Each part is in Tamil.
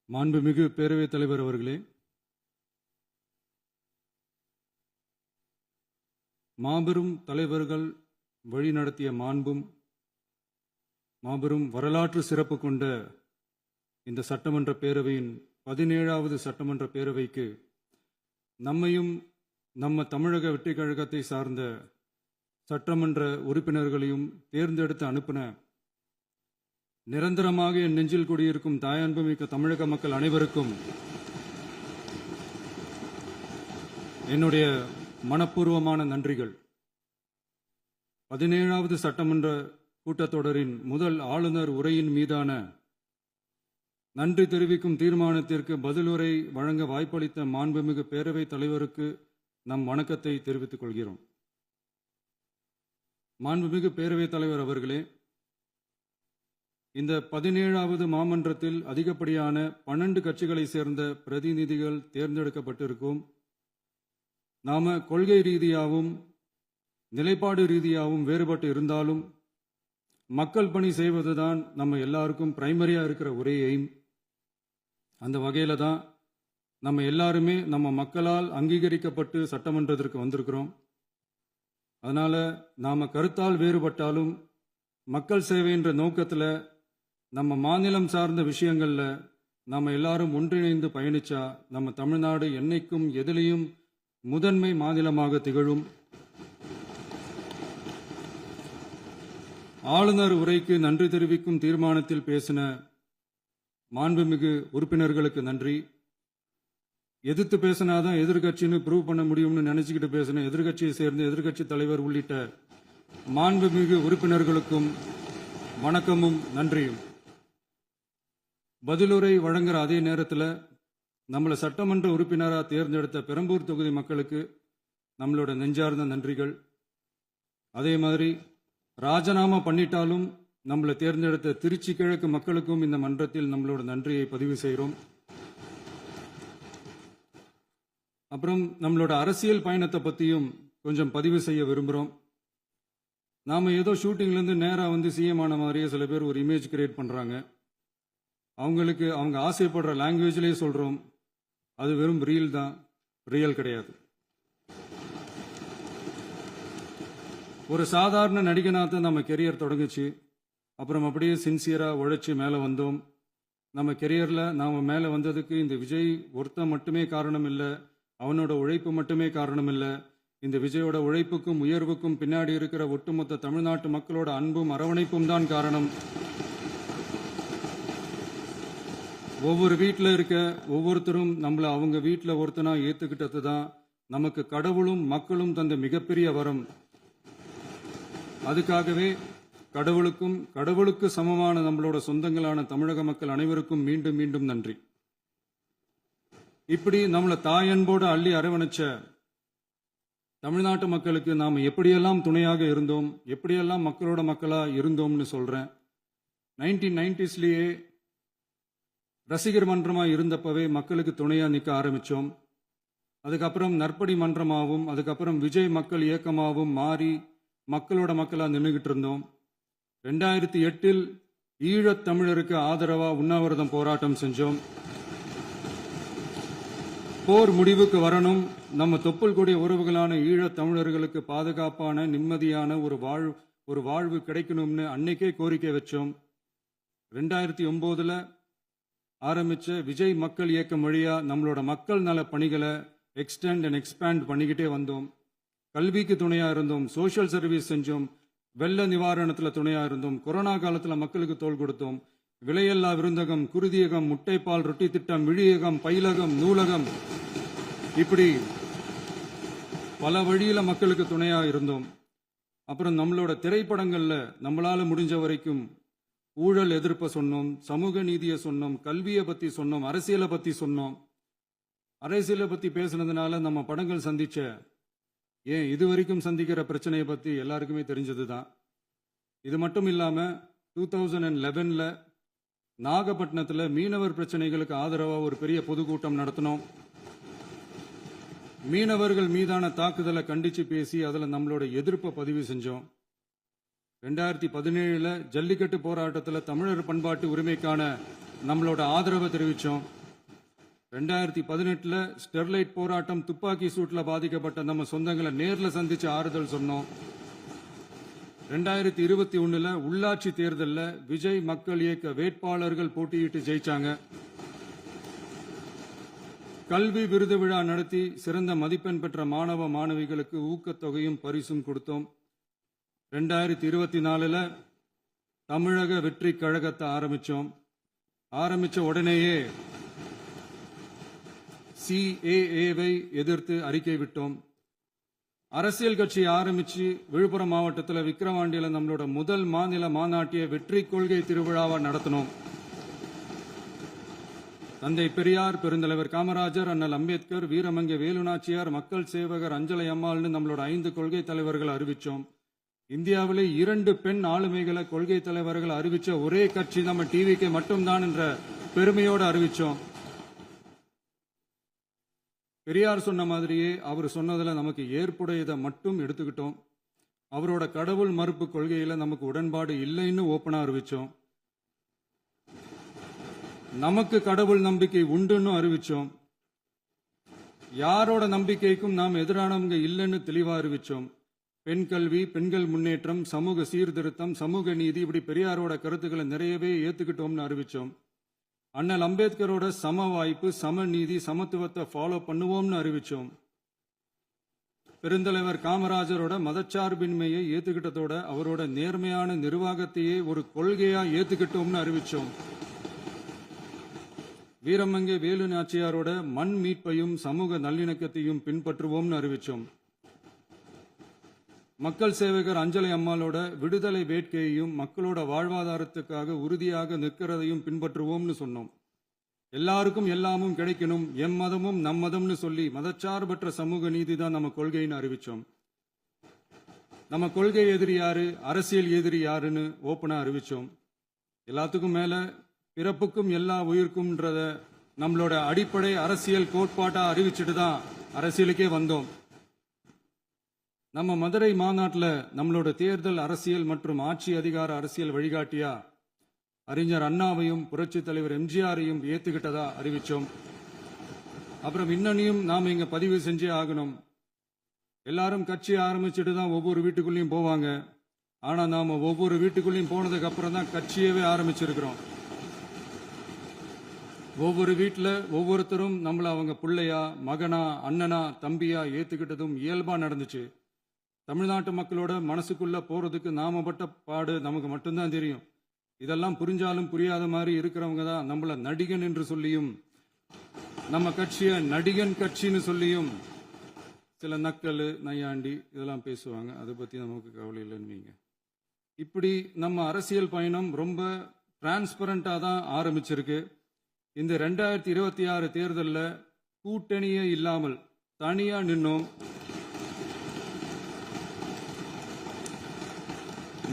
மாண்புமிகு பேரவைத் தலைவர் அவர்களே, மாபெரும் தலைவர்கள் வழிநடத்திய மாண்பும் மாபெரும் வரலாற்று சிறப்பு கொண்ட இந்த சட்டமன்ற பேரவையின் 17வது சட்டமன்ற பேரவைக்கு நம்மையும் நம்ம தமிழக வெற்றிக் கழகத்தை சார்ந்த சட்டமன்ற உறுப்பினர்களையும் தேர்ந்தெடுத்து அனுப்பின நிரந்தரமாக என் நெஞ்சில் குடியிருக்கும் தாயன்புமிக்க தமிழக மக்கள் அனைவருக்கும் என்னுடைய மனப்பூர்வமான நன்றிகள். 17வது சட்டமன்ற கூட்டத்தொடரின் முதல் ஆளுநர் உரையின் மீதான நன்றி தெரிவிக்கும் தீர்மானத்திற்கு பதிலுரை வழங்க வாய்ப்பளித்த மாண்புமிகு பேரவைத் தலைவருக்கு நம் வணக்கத்தை தெரிவித்துக் கொள்கிறோம். மாண்புமிகு பேரவைத் தலைவர் அவர்களே, இந்த 17வது மாமன்றத்தில் அதிகப்படியான 12 கட்சிகளை சேர்ந்த பிரதிநிதிகள் தேர்ந்தெடுக்கப்பட்டிருக்கும். நாம கொள்கை ரீதியாகவும் நிலைப்பாடு ரீதியாகவும் வேறுபட்டு இருந்தாலும் மக்கள் பணி செய்வதுதான் நம்ம எல்லாருக்கும் பிரைமரியா இருக்கிற ஒரே எய்ம். அந்த வகையில தான் நம்ம எல்லாருமே நம்ம மக்களால் அங்கீகரிக்கப்பட்டு சட்டமன்றத்திற்கு வந்திருக்கிறோம். அதனால நாம கருத்தால் வேறுபட்டாலும் மக்கள் சேவை என்ற நோக்கத்தில் நம்ம மாநிலம் சார்ந்த விஷயங்கள்ல நம்ம எல்லாரும் ஒன்றிணைந்து பயணிச்சா நம்ம தமிழ்நாடு என்னைக்கும் எதிலையும் முதன்மை மாநிலமாக திகழும். ஆளுநர் உரைக்கு நன்றி தெரிவிக்கும் தீர்மானத்தில் பேசின மாண்புமிகு உறுப்பினர்களுக்கு நன்றி. எதிர்த்து பேசினாதான் எதிர்கட்சின்னு ப்ரூவ் பண்ண முடியும்னு நினைச்சுக்கிட்டு பேசின எதிர்கட்சியை சேர்ந்த எதிர்கட்சி தலைவர் உள்ளிட்ட மாண்புமிகு உறுப்பினர்களுக்கும் வணக்கமும் நன்றியும். பதிலுரை வழங்குற அதே நேரத்தில் நம்மளை சட்டமன்ற உறுப்பினராக தேர்ந்தெடுத்த பெரம்பூர் தொகுதி மக்களுக்கு நம்மளோட நெஞ்சார்ந்த நன்றிகள். அதே மாதிரி ராஜினாமா பண்ணிட்டாலும் நம்மளை தேர்ந்தெடுத்த திருச்சி கிழக்கு மக்களுக்கும் இந்த மன்றத்தில் நம்மளோட நன்றியை பதிவு செய்கிறோம். அப்புறம் நம்மளோட அரசியல் பயணத்தை பற்றியும் கொஞ்சம் பதிவு செய்ய விரும்புகிறோம். நாம் ஏதோ ஷூட்டிங்லேருந்து நேராக வந்து சிஎம் ஆன மாதிரியே சில பேர் ஒரு இமேஜ் கிரியேட் பண்ணுறாங்க. அவங்களுக்கு அவங்க ஆசைப்படுற லாங்குவேஜ்லேயே சொல்கிறோம், அது வெறும் ரீல் தான், ரியல் கிடையாது. ஒரு சாதாரண நடிகனாக நம்ம கெரியர் தொடங்குச்சு. அப்புறம் அப்படியே சின்சியராக உழைச்சி மேலே வந்தோம். நம்ம கெரியரில் நாம் மேலே வந்ததுக்கு இந்த விஜய் ஒருத்தன் மட்டுமே காரணம் இல்லை, அவனோட உழைப்பு மட்டுமே காரணம் இல்லை. இந்த விஜயோட உழைப்புக்கும் உயர்வுக்கும் பின்னாடி இருக்கிற ஒட்டுமொத்த தமிழ்நாட்டு மக்களோட அன்பும் அரவணைப்பும் தான் காரணம். ஒவ்வொரு வீட்டில் இருக்க ஒவ்வொருத்தரும் நம்மளை அவங்க வீட்டில் ஒருத்தனா ஏற்றுக்கிட்டது தான் நமக்கு கடவுளும் மக்களும் தந்த மிகப்பெரிய வரம். அதுக்காகவே கடவுளுக்கு சமமான நம்மளோட சொந்தங்களான தமிழக மக்கள் அனைவருக்கும் மீண்டும் மீண்டும் நன்றி. இப்படி நம்மளை தாயன்போடு அள்ளி அரவணைச்ச தமிழ்நாட்டு மக்களுக்கு நாம் எப்படியெல்லாம் துணையாக இருந்தோம், எப்படியெல்லாம் மக்களோட மக்களா இருந்தோம்னு சொல்றேன். 1990ஸ்லயே ரசிகர் மன்றமாக இருந்தப்பவே மக்களுக்கு துணையாக நிற்க ஆரம்பித்தோம். அதுக்கப்புறம் நற்படி மன்றமாகவும் அதுக்கப்புறம் விஜய் மக்கள் இயக்கமாகவும் மாறி மக்களோட மக்களாக நின்றுகிட்டு இருந்தோம். 2008 ஈழத் தமிழருக்கு ஆதரவாக உண்ணாவிரதம் போராட்டம் செஞ்சோம். போர் முடிவுக்கு வரணும், நம்ம தொப்புள் கொடிய உறவுகளான ஈழத் தமிழர்களுக்கு பாதுகாப்பான நிம்மதியான ஒரு வாழ்வு கிடைக்கணும்னு அன்னைக்கே கோரிக்கை வச்சோம். 2009 ஆரம்பிச்ச விஜய் மக்கள் இயக்கம் வழியா நம்மளோட மக்கள் நல பணிகளை எக்ஸ்டெண்ட் அண்ட் எக்ஸ்பேண்ட் பண்ணிக்கிட்டே வந்தோம். கல்விக்கு துணையா இருந்தோம், சோஷியல் சர்வீஸ் செஞ்சோம், வெள்ள நிவாரணத்தில் துணையா இருந்தோம், கொரோனா காலத்தில் மக்களுக்கு தோள் கொடுத்தோம். விலையில்லா விருந்தகம், குருதியகம், முட்டைப்பால் ரொட்டி திட்டம், விழியகம், பயிலகம், நூலகம், இப்படி பல வழியில மக்களுக்கு துணையா இருந்தோம். அப்புறம் நம்மளோட திரைப்படங்கள்ல நம்மளால முடிஞ்ச வரைக்கும் ஊழல் எதிர்ப்பை சொன்னோம், சமூக நீதியை சொன்னோம், கல்வியை பத்தி சொன்னோம், அரசியலை பத்தி சொன்னோம். அரசியலை பத்தி பேசுனதுனால நம்ம படங்கள் சந்திச்ச இது வரைக்கும் சந்திக்கிற பிரச்சனையை பத்தி எல்லாருக்குமே தெரிஞ்சதுதான். இது மட்டும் இல்லாம 2011 நாகப்பட்டினத்தில் மீனவர் பிரச்சனைகளுக்கு ஆதரவாக ஒரு பெரிய பொதுக்கூட்டம் நடத்தினோம். மீனவர்கள் மீதான தாக்குதலை கண்டிச்சு பேசி அதில் நம்மளோட எதிர்ப்பை பதிவு செஞ்சோம். 2017 ஜல்லிக்கட்டு போராட்டத்தில் தமிழர் பண்பாட்டு உரிமைக்கான நம்மளோட ஆதரவை தெரிவித்தோம். 2018 ஸ்டெர்லைட் போராட்டம் துப்பாக்கி சூட்ல பாதிக்கப்பட்ட நம்ம சொந்தங்களை நேர்ல சந்திச்சு ஆறுதல் சொன்னோம். 2021 உள்ளாட்சி தேர்தலில் விஜய் மக்கள் இயக்க வேட்பாளர்கள் போட்டியிட்டு ஜெயிச்சாங்க. கல்வி விருது விழா நடத்தி சிறந்த மதிப்பெண் பெற்ற மாணவ மாணவிகளுக்கு ஊக்கத்தொகையும் பரிசும் கொடுத்தோம். 2024 தமிழக வெற்றி கழகத்தை ஆரம்பிச்ச உடனேயே CAA-வை எதிர்த்து அறிக்கை விட்டோம். அரசியல் கட்சி ஆரம்பிச்சு விழுப்புரம் மாவட்டத்தில் விக்கிரவாண்டியில் நம்மளோட முதல் மாநில மாநாட்டிய வெற்றி கொள்கை திருவிழாவை நடத்தினோம். தந்தை பெரியார், பெருந்தலைவர் காமராஜர், அண்ணல் அம்பேத்கர், வீரமங்கை வேலுநாச்சியார், மக்கள் சேவகர் அஞ்சலை அம்மாள்னு நம்மளோட 5 கொள்கை தலைவர்கள் அறிவிச்சோம். இந்தியாவிலே 2 பெண் ஆளுமைகளை கொள்கை தலைவர்கள் அறிவிச்ச ஒரே கட்சி நம்ம டிவிக்கு மட்டும்தான் என்ற பெருமையோடு அறிவிச்சோம். பெரியார் சொன்ன மாதிரியே அவர் சொன்னதுல நமக்கு ஏற்புடையதை மட்டும் எடுத்துக்கிட்டோம். அவரோட கடவுள் மறுப்பு கொள்கையில நமக்கு உடன்பாடு இல்லைன்னு ஓப்பனா அறிவிச்சோம். நமக்கு கடவுள் நம்பிக்கை உண்டுன்னு அறிவிச்சோம். யாரோட நம்பிக்கைக்கும் நாம் எதிரானவங்க இல்லைன்னு தெளிவா அறிவிச்சோம். பெண் கல்வி, பெண்கள் முன்னேற்றம், சமூக சீர்திருத்தம், சமூக நீதி, இப்படி பெரியாரோட கருத்துக்களை நிறையவே ஏத்துக்கிட்டோம்னு அறிவிச்சோம். அண்ணல் அம்பேத்கரோட சம வாய்ப்பு, சம நீதி, சமத்துவத்தை ஃபாலோ பண்ணுவோம்னு அறிவிச்சோம். பெருந்தலைவர் காமராஜரோட மதச்சார்பின்மையை ஏத்துக்கிட்டதோட அவரோட நேர்மையான நிர்வாகத்தையே ஒரு கொள்கையா ஏத்துக்கிட்டோம்னு அறிவிச்சோம். வீரமங்கை வேலு நாச்சியாரோட மண் மீட்பையும் சமூக நல்லிணக்கத்தையும் பின்பற்றுவோம்னு அறிவிச்சோம். மக்கள் சேவகர் அஞ்சலை அம்மாளோட விடுதலை வேட்கையையும் மக்களோட வாழ்வாதாரத்துக்காக உறுதியாக நிற்கிறதையும் பின்பற்றுவோம்னு சொன்னோம். எல்லாருக்கும் எல்லாமும் கிடைக்கணும், எம் மதமும் நம் மதம்னு சொல்லி மதச்சார்பற்ற சமூக நீதி தான் நம்ம கொள்கைன்னு அறிவிச்சோம். நம்ம கொள்கை எதிரி யாரு, அரசியல் எதிரி யாருன்னு ஓப்பனா அறிவிச்சோம். எல்லாத்துக்கும் மேல பிறப்புக்கும் எல்லா உயிர்க்கும்ன்றத நம்மளோட அடிப்படை அரசியல் கோட்பாட்டா அறிவிச்சுட்டு தான் அரசியலுக்கே வந்தோம். நம்ம மதுரை மாநாட்டில் நம்மளோட தேர்தல் அரசியல் மற்றும் ஆட்சி அதிகார அரசியல் வழிகாட்டியா அறிஞர் அண்ணாவையும் புரட்சி தலைவர் எம்ஜிஆரையும் ஏத்துக்கிட்டதா அறிவிச்சோம். அப்புறம் இன்னனையும் நாம இங்க பதிவு செஞ்சே ஆகணும். எல்லாரும் கட்சி ஆரம்பிச்சுட்டு தான் ஒவ்வொரு வீட்டுக்குள்ளேயும் போவாங்க. ஆனா நாம ஒவ்வொரு வீட்டுக்குள்ளேயும் போனதுக்கு அப்புறம் தான் கட்சியவே ஆரம்பிச்சிருக்கிறோம். ஒவ்வொரு வீட்டில் ஒவ்வொருத்தரும் நம்மள அவங்க பிள்ளையா, மகனா, அண்ணனா, தம்பியா ஏத்துக்கிட்டதும் இயல்பா நடந்துச்சு. தமிழ்நாட்டு மக்களோட மனசுக்குள்ள போறதுக்கு நாம பட்ட பாடு நமக்கு மட்டும்தான் தெரியும். இதெல்லாம் புரிஞ்சாலும் புரியாத மாதிரி இருக்கிறவங்க தான் நம்மள நடிகன் என்று சொல்லியும் நம்ம கட்சியை நடிகன் கட்சின்னு சொல்லியும் சில நக்கல், நையாண்டி இதெல்லாம் பேசுவாங்க. அதை பத்தி நமக்கு கவலை இல்லைன்னு. இப்படி நம்ம அரசியல் பயணம் ரொம்ப டிரான்ஸ்பரண்டா தான் ஆரம்பிச்சிருக்கு. இந்த 2026 தேர்தலில் கூட்டணியே இல்லாமல் தனியா நின்னோம்.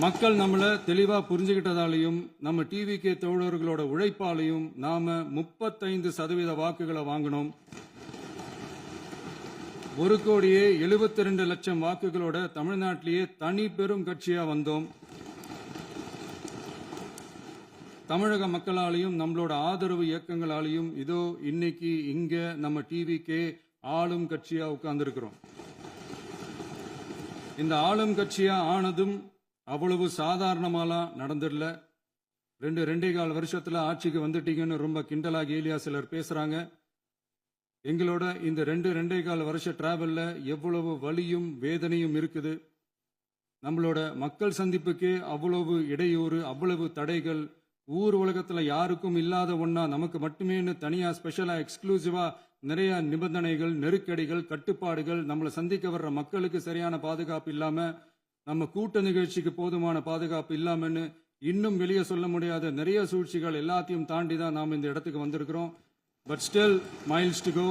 மக்கள் நம்மளை தெளிவா புரிஞ்சுக்கிட்டதாலையும் நம்ம டிவிகே தோழர்களோட உழைப்பாலையும் நாம 35% வாக்குகளை வாங்கினோம். 1,72,00,000 வாக்குகளோட தமிழ்நாட்டிலேயே தனி பெரும் கட்சியா வந்தோம். தமிழக மக்களாலையும் நம்மளோட ஆதரவு இயக்கங்களாலையும் இதோ இன்னைக்கு இங்க நம்ம டிவிகே ஆளும் கட்சியா உட்கார்ந்துருக்கிறோம். இந்த ஆளும் கட்சியா ஆனதும் அவ்வளவு சாதாரணமாலாம் நடந்துடல. 2.25 வருஷத்துல ஆட்சிக்கு வந்துட்டீங்கன்னு ரொம்ப கிண்டலா கேலியா சிலர் பேசுறாங்க. எங்களோட இந்த 2.25 வருஷ டிராவல்ல எவ்வளவு வலியும் வேதனையும் இருக்குது. நம்மளோட மக்கள் சந்திப்புக்கே அவ்வளவு இடையூறு, அவ்வளவு தடைகள், ஊர் உலகத்துல யாருக்கும் இல்லாத ஒன்னா நமக்கு மட்டுமேன்னு தனியா ஸ்பெஷலா எக்ஸ்க்ளூசிவா நிறைய நிபந்தனைகள், நெருக்கடிகள், கட்டுப்பாடுகள், நம்மளை சந்திக்க வர்ற மக்களுக்கு சரியான பாதுகாப்பு இல்லாம, நம்ம கூட்ட நிகழ்ச்சிக்கு போதுமான பாதுகாப்பு இல்லாமன்னு இன்னும் வெளியே சொல்ல முடியாத நிறைய சூழ்ச்சிகள் எல்லாத்தையும் தாண்டி தான் நாம் இந்த இடத்துக்கு வந்திருக்கிறோம். But still miles to go.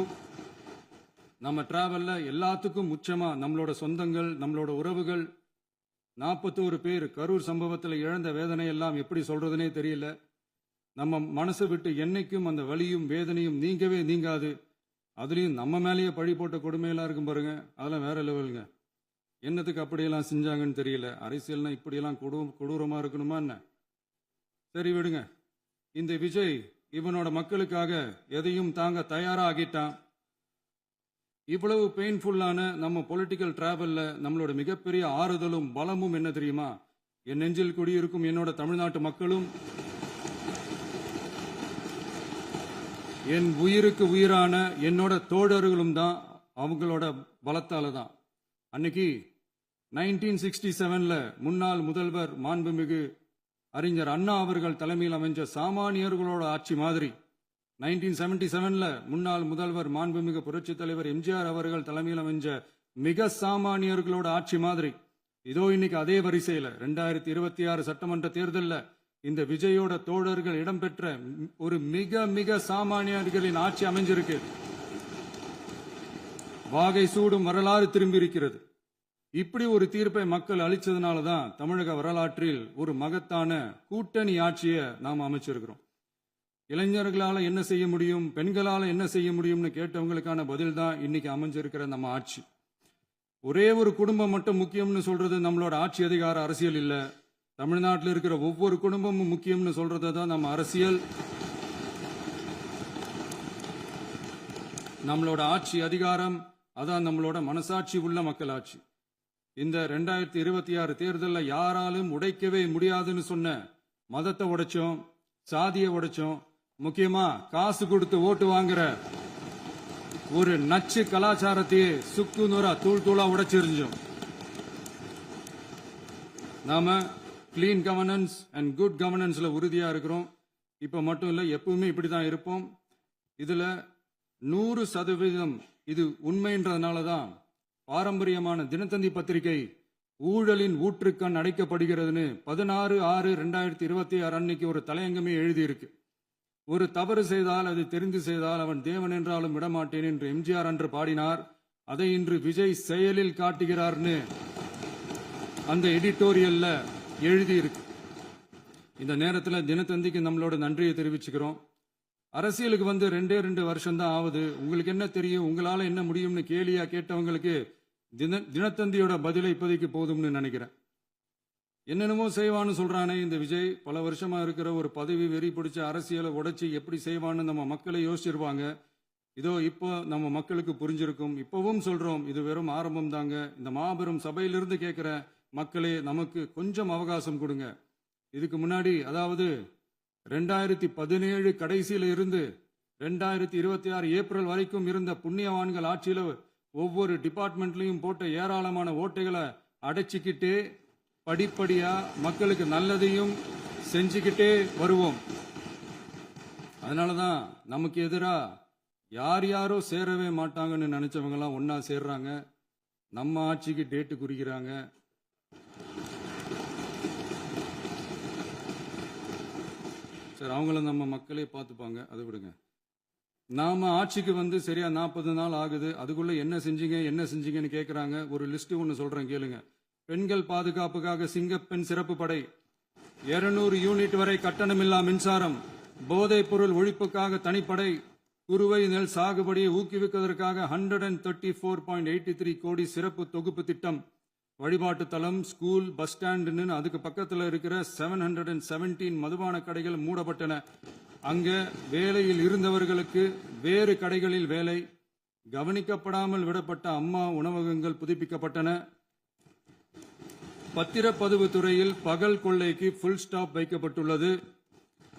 நம்ம டிராவல்ல எல்லாத்துக்கும் முச்சமா நம்மளோட சொந்தங்கள், நம்மளோட உறவுகள், 41 பேர் கரூர் சம்பவத்தில் இழந்த வேதனை எல்லாம் எப்படி சொல்றதுனே தெரியல. நம்ம மனசு விட்டு என்னைக்கும் அந்த வலியும் வேதனையும் நீங்கவே நீங்காது. அதுலயும் நம்ம மேலேயே பழி போட்ட கொடுமையெல்லாம் இருக்கும் பாருங்க, அதெல்லாம் வேற லெவலுங்க. என்னத்துக்கு அப்படியெல்லாம் செஞ்சாங்கன்னு தெரியல. அரசியல்னா இப்படியெல்லாம் கொடூரமா இருக்கணுமா என்ன? சரி விடுங்க. இந்த விஜய் இவனோட மக்களுக்காக எதையும் தாங்க தயாராகிட்டான். இவ்வளவு பெயின்ஃபுல்லான நம்ம பொலிட்டிக்கல் டிராவல்ல நம்மளோட மிகப்பெரிய ஆறுதலும் பலமும் என்ன தெரியுமா? என் நெஞ்சில் குடியிருக்கும் என்னோட தமிழ்நாட்டு மக்களும், என் உயிருக்கு உயிரான என்னோட தோழர்களும் தான். அவங்களோட பலத்தால தான். அன்னைக்கு 1967ல முன்னாள் முதல்வர் மாண்புமிகு அறிஞர் அண்ணா அவர்கள் தலைமையில் அமைஞ்ச சாமானியர்களோட ஆட்சி மாதிரி 1977ல முன்னாள் முதல்வர் மாண்புமிகு புரட்சித் தலைவர் எம்ஜிஆர் அவர்கள் தலைமையில் அமைஞ்ச மிக சாமானியர்களோட ஆட்சி மாதிரி இதோ இன்னைக்கு அதே வரிசையில 2026 சட்டமன்ற தேர்தல்ல இந்த விஜயோட தோழர்கள் இடம்பெற்ற ஒரு மிக மிக சாமானியர்களின் ஆட்சி அமைஞ்சிருக்கு. வாகை சூடும் வரலாறு திரும்பி இருக்கிறது. இப்படி ஒரு தீர்ப்பை மக்கள் அளிச்சதுனால தான் தமிழக வரலாற்றில் ஒரு மகத்தான கூட்டணி ஆட்சியை நாம் அமைச்சிருக்கிறோம். இளைஞர்களால என்ன செய்ய முடியும், பெண்களால என்ன செய்ய முடியும்னு கேட்டவங்களுக்கான பதில் தான் இன்னைக்கு அமைஞ்சிருக்கிற நம்ம ஆட்சி. ஒரே ஒரு குடும்பம் மட்டும் முக்கியம்னு சொல்றது நம்மளோட ஆட்சி அதிகார அரசியல் இல்ல. தமிழ்நாட்டில் இருக்கிற ஒவ்வொரு குடும்பமும் முக்கியம்னு சொல்றது தான் நம்ம அரசியல். நம்மளோட ஆட்சி அதிகாரம் அதான் நம்மளோட மனசாட்சி உள்ள மக்களாட்சி. இந்த 2026 தேர்தலில் யாராலும் உடைக்கவே முடியாதுன்னு சொன்ன மதத்தை உடைச்சோம், சாதியை உடைச்சோம், முக்கியமா காசு கொடுத்து ஓட்டு வாங்குற ஒரு நச்சு கலாச்சாரத்தையே சுக்கு நூறா தூள் தூளா உடைச்சிருந்தோம். நாம கிளீன் கவர்னன்ஸ் அண்ட் குட் கவர்னன்ஸ்ல உறுதியா இருக்கிறோம். இப்ப மட்டும் இல்ல, எப்பவுமே இப்படிதான் இருப்போம். இதுல 100% இது உண்மைன்றதுனால தான் பாரம்பரியமான தினத்தந்தி பத்திரிகை ஊழலின் ஊற்றுக்கண் அடைக்கப்படுகிறதுன்னு 16/6/2026 அன்னைக்கு ஒரு தலையங்கமே எழுதியிருக்கு. ஒரு தவறு செய்தால் அது தெரிந்து செய்தால் அவன் தேவன் என்றாலும் விடமாட்டேன் என்று எம்ஜிஆர் அன்று பாடினார். அதை இன்று விஜய் செயலில் காட்டுகிறார்னு அந்த எடிட்டோரியல்ல எழுதியிருக்கு. இந்த நேரத்தில் தினத்தந்திக்கு நம்மளோட நன்றியை தெரிவிச்சுக்கிறோம். அரசியலுக்கு வந்து 2 வருஷம் தான் ஆகுது. உங்களுக்கு என்ன தெரியும், உங்களால என்ன முடியும்னு கேலியா கேட்டவங்களுக்கு தினத்தந்தியோட பதிலை இப்போதைக்கு போதும்னு நினைக்கிறேன். என்னென்னமோ செய்வான்னு சொல்றானே இந்த விஜய், பல வருஷமா இருக்கிற ஒரு பதவி வெறி பிடிச்ச அரசியலை உடைச்சி எப்படி செய்வான்னு நம்ம மக்களை யோசிச்சிருவாங்க. இதோ இப்போ நம்ம மக்களுக்கு புரிஞ்சிருக்கும். இப்பவும் சொல்றோம், இது வெறும் ஆரம்பம் தாங்க. இந்த மாபெரும் சபையிலிருந்து கேட்கிற மக்களே, நமக்கு கொஞ்சம் அவகாசம் கொடுங்க. இதுக்கு முன்னாடி, அதாவது 2017 கடைசியில இருந்து 2026 ஏப்ரல் வரைக்கும் இருந்த புண்ணியவான்கள் ஆட்சியில ஒவ்வொரு டிபார்ட்மெண்ட்லயும் போட்ட ஏராளமான ஓட்டைகளை அடைச்சிக்கிட்டே படிப்படியா மக்களுக்கு நல்லதையும் செஞ்சுக்கிட்டே வருவோம். அதனாலதான் நமக்கு எதிரா யார் யாரோ சேரவே மாட்டாங்கன்னு நினைச்சவங்க எல்லாம் ஒன்னா சேர்றாங்க. நம்ம ஆட்சிக்கு டேட்டு குறிக்கிறாங்க. சரி, அவங்கள நம்ம மக்களே பார்த்துப்பாங்க, அதை விடுங்க. நாம ஆட்சிக்கு வந்து சரியா 40 நாள் ஆகுது. அதுக்குள்ள என்ன செஞ்சீங்கன்னு கேட்கறாங்க. ஒரு லிஸ்ட் ஒன்று சொல்றேன் கேளுங்க. பெண்கள் பாதுகாப்புக்காக சிங்கப்பெண் சிறப்பு படை, 200 யூனிட் வரை கட்டணமில்லா மின்சாரம், போதைப் பொருள் ஒழிப்புக்காக தனிப்படை, குறுவை நெல் சாகுபடியை ஊக்குவிப்பதற்காக 134.83 கோடி சிறப்பு தொகுப்பு திட்டம், வழிபாட்டு தலம், ஸ்கூல், பஸ் ஸ்டாண்டுன்னு அதுக்கு பக்கத்தில் இருக்கிற 717 மதுபான கடைகள் மூடப்பட்டன. அங்க வேலையில் இருந்தவர்களுக்கு வேறு கடைகளில் வேலை, கவனிக்கப்படாமல் விடப்பட்ட அம்மா உணவகங்கள் புதுப்பிக்கப்பட்டன. பத்திரப்பதிவு துறையில் பகல் கொள்ளைக்கு ஃபுல் ஸ்டாப் வைக்கப்பட்டுள்ளது.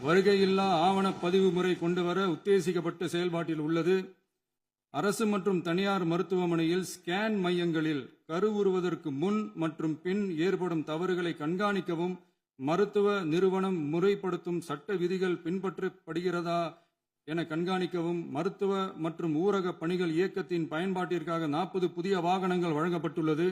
வருகையில்லா ஆவண பதிவு முறை கொண்டுவர உத்தேசிக்கப்பட்ட செயல்பாட்டில் உள்ளது. அரசு மற்றும் தனியார் மருத்துவமனையில் ஸ்கேன் மையங்களில் கருவுறுவதற்கு முன் மற்றும் பின் ஏற்படும் தவறுகளை கண்காணிக்கவும், மருத்துவ நிறுவனம் முறைப்படுத்தும் சட்ட விதிகள் பின்பற்றப்படுகிறதா என கண்காணிக்கவும், மருத்துவ மற்றும் ஊரக பணிகள் இயக்கத்தின் பயன்பாட்டிற்காக 40 புதிய வாகனங்கள் வழங்கப்பட்டுள்ளது.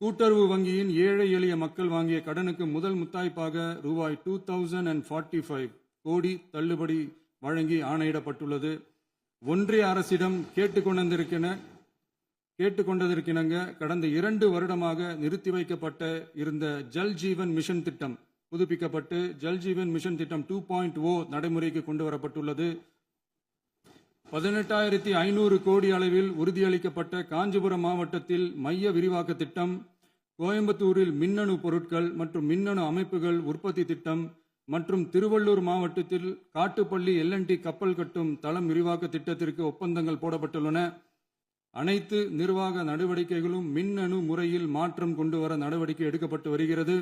கூட்டுறவு வங்கியின் ஏழை எளிய மக்கள் வாங்கிய கடனுக்கு முதல் முத்தாய்ப்பாக ரூபாய் 2045 கோடி தள்ளுபடி வழங்கி ஆணையிடப்பட்டுள்ளது. ஒன்றிய அரசிடம் கேட்டுக்கொண்டதற்கிணங்க கடந்த 2 வருடமாக நிறுத்தி வைக்கப்பட்ட இருந்த ஜல் ஜீவன் மிஷன் திட்டம் புதுப்பிக்கப்பட்டு ஜல் ஜீவன் மிஷன் திட்டம் 2.0 நடைமுறைக்கு கொண்டு வரப்பட்டுள்ளது. 18,500 கோடி அளவில் உறுதியளிக்கப்பட்ட காஞ்சிபுரம் மாவட்டத்தில் மைய விரிவாக்க திட்டம், கோயம்புத்தூரில் மின்னணு பொருட்கள் மற்றும் மின்னணு அமைப்புகள் உற்பத்தி திட்டம், மற்றும் திருவள்ளூர் மாவட்டத்தில் காட்டுப்பள்ளி LNT கப்பல் கட்டும் தளம் விரிவாக்க திட்டத்திற்கு ஒப்பந்தங்கள் போடப்பட்டுள்ளன. அனைத்து நிர்வாக நடவடிக்கைகளும் மின்னணு முறையில் மாற்றம் கொண்டு வர நடவடிக்கை எடுக்கப்பட்டு வருகிறது.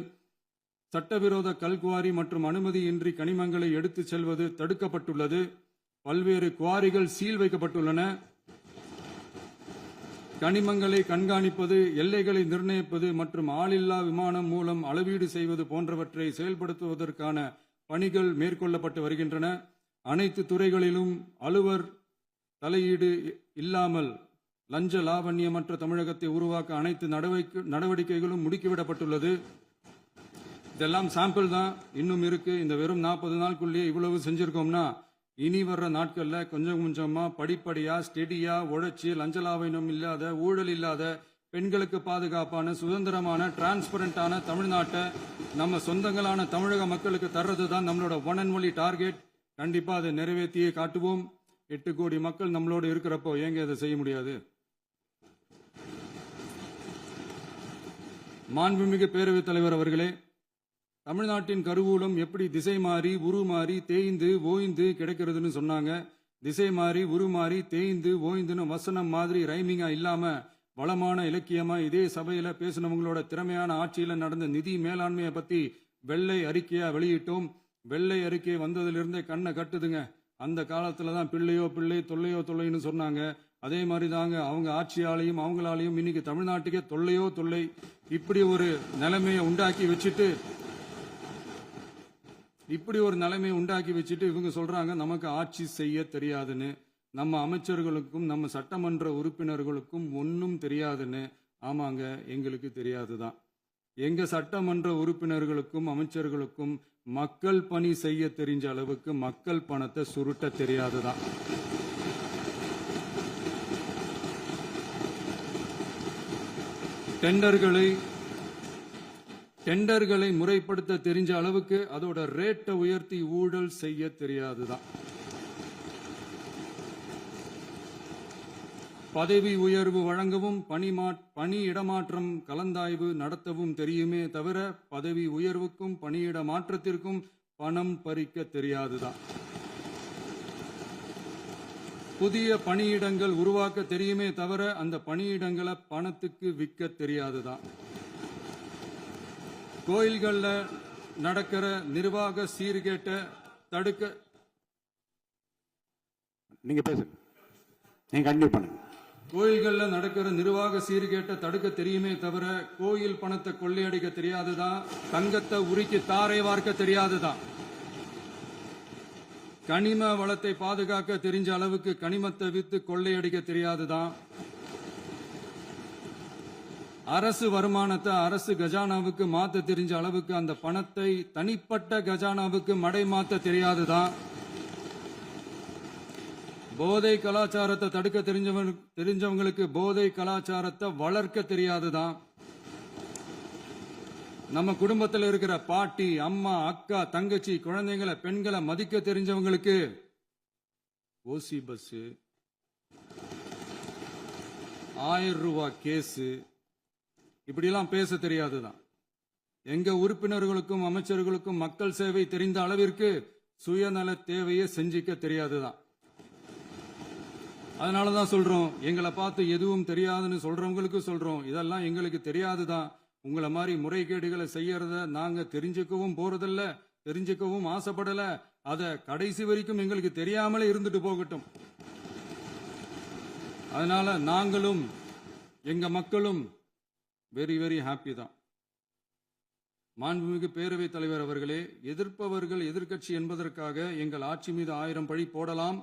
சட்டவிரோத கல்குவாரி மற்றும் அனுமதியின்றி கனிமங்களை எடுத்துச் செல்வது தடுக்கப்பட்டுள்ளது. பல்வேறு குவாரிகள் சீல் வைக்கப்பட்டுள்ளன. கனிமங்களை கண்காணிப்பது, எல்லைகளை நிர்ணயிப்பது மற்றும் ஆளில்லா விமானம் மூலம் அளவீடு செய்வது போன்றவற்றை செயல்படுத்துவதற்கான பணிகள் மேற்கொள்ளப்பட்டு வருகின்றன. அனைத்து துறைகளிலும் அலுவலர் தலையீடு இல்லாமல் லஞ்ச லாவண்யமற்ற தமிழகத்தை உருவாக்க அனைத்து நடவடிக்கைகளும் முடுக்கிவிடப்பட்டுள்ளது. இதெல்லாம் சாம்பிள் தான், இன்னும் இருக்கு. இந்த வெறும் 40 நாளுக்குள்ளேயே இவ்வளவு செஞ்சிருக்கோம்னா இனி வர்ற நாட்கள்ல கொஞ்சம் கொஞ்சமா படிப்படியா ஸ்டெடியா உழைச்சி லஞ்ச லாவண்யம் இல்லாத, ஊழல் இல்லாத, பெண்களுக்கு பாதுகாப்பான, சுதந்திரமான, டிரான்ஸ்பரண்டான தமிழ்நாட்டை நம்ம சொந்தங்களான தமிழக மக்களுக்கு தர்றது தான் நம்மளோட ஒன் அண்ட் ஒன்லி டார்கெட். கண்டிப்பா அதை நிறைவேற்றியே காட்டுவோம். 8 கோடி மக்கள் நம்மளோட இருக்கிறப்போ ஏங்க இதை செய்ய முடியாது? மாண்புமிகு பேரவைத் தலைவர் அவர்களே, தமிழ்நாட்டின் கருவூலம் எப்படி திசை மாறி உருமாறி தேய்ந்து ஓய்ந்து கிடைக்கிறதுன்னு சொன்னாங்க. திசை மாறி உருமாறி தேய்ந்து ஓய்ந்துன்னு வசனம் மாதிரி ரைமிங்கா இல்லாம வளமான இலக்கியமா இதே சபையில பேசினவங்களோட திறமையான ஆட்சியில நடந்த நிதி மேலாண்மையை பத்தி வெள்ளை அறிக்கையா வெளியிட்டோம். வெள்ளை அறிக்கை வந்ததிலிருந்தே கண்ணை கட்டுதுங்க. அந்த காலத்துல தான் பிள்ளையோ பிள்ளை தொல்லையோ தொல்லைன்னு சொன்னாங்க. அதே மாதிரி தாங்க அவங்க ஆட்சியாலையும் அவங்களாலையும் இன்னைக்கு தமிழ்நாட்டுக்கே தொல்லையோ தொல்லை. இப்படி ஒரு நிலைமையை உண்டாக்கி வச்சுட்டு இவங்க சொல்றாங்க நமக்கு ஆட்சி செய்ய தெரியாதுன்னு. நம்ம அமைச்சர்களுக்கும் நம்ம சட்டமன்ற உறுப்பினர்களுக்கும் ஒன்னும் தெரியாதுன்னு. ஆமாங்க, எங்களுக்கு தெரியாதுதான். எங்க சட்டமன்ற உறுப்பினர்களுக்கும் அமைச்சர்களுக்கும் மக்கள் பணி செய்ய தெரிஞ்ச அளவுக்கு மக்கள் பணத்தை சுருட்ட தெரியாதுதான். டெண்டர்களை முறைப்படுத்த தெரிஞ்ச அளவுக்கு அதோட ரேட்டை உயர்த்தி ஊழல் செய்ய தெரியாதுதான். பதவி உயர்வு வழங்கவும் பணி இடமாற்றம் கலந்தாய்வு நடத்தவும் தெரியுமே தவிர பதவி உயர்வுக்கும் பணியிட மாற்றத்திற்கும் பணம் பறிக்க தெரியாதுதான். புதிய பணியிடங்கள் உருவாக்க தெரியுமே தவிர அந்த பணியிடங்களை பணத்துக்கு விற்க தெரியாதுதான். கோயில்கள்ல நடக்கிற நிர்வாக சீர்கேட்டை தடுக்க நீங்க பேசுங்க, நீங்க கண்டினியூ பண்ணுங்க. கோயில்கள்ல நடக்கிற நிர்வாக சீர்கேட்டை தடுக்க தெரியுமே தவிர கோயில் பணத்தை கொள்ளையடிக்க தெரியாதுதான். தங்கத்தை உருக்கி தாரை வார்க்க தெரியாதுதான். கனிம வளத்தை பாதுகாக்க தெரிஞ்ச அளவுக்கு கனிமத்தை வித்து கொள்ளையடிக்க தெரியாதுதான். அரசு வருமானத்தை அரசு கஜானாவுக்கு மாத்த தெரிஞ்ச அளவுக்கு அந்த பணத்தை தனிப்பட்ட கஜானாவுக்கு மடை மாத்த தெரியாதுதான். போதை கலாச்சாரத்தை தடுக்க தெரிஞ்சவங்களுக்கு போதை கலாச்சாரத்தை வளர்க்க தெரியாதுதான். நம்ம குடும்பத்தில் இருக்கிற பாட்டி, அம்மா, அக்கா, தங்கச்சி, குழந்தைங்களை, பெண்களை மதிக்க தெரிஞ்சவங்களுக்கு ஓசி பஸ், 1000 ரூபாய் கேஸ், இப்படிலாம் பேச தெரியாதுதான். எங்க உறுப்பினர்களுக்கும் அமைச்சர்களுக்கும் மக்கள் சேவை தெரிந்த அளவிற்கு சுயநல தேவையை செஞ்சிக்க தெரியாதுதான். அதனாலதான் சொல்றோம், எங்களை பார்த்து எதுவும் தெரியாதுன்னு சொல்றவங்களுக்கு சொல்றோம், இதெல்லாம் எங்களுக்கு தெரியாதுதான். உங்களை மாதிரி முறைகேடுகளை செய்யறத நாங்க தெரிஞ்சுக்கவும் போறதில்ல, தெரிஞ்சுக்கவும் ஆசைப்படல. அத கடைசி வரைக்கும் எங்களுக்கு தெரியாமலே இருந்துட்டு போகட்டும். அதனால நாங்களும் எங்க மக்களும் வெரி வெரி ஹாப்பி தான். மாண்புமிகு பேரவைத் தலைவர் அவர்களே, எதிர்ப்பவர்கள் எதிர்க்கட்சி என்பதற்காக எங்கள் ஆட்சி மீது 1000 பழி போடலாம்.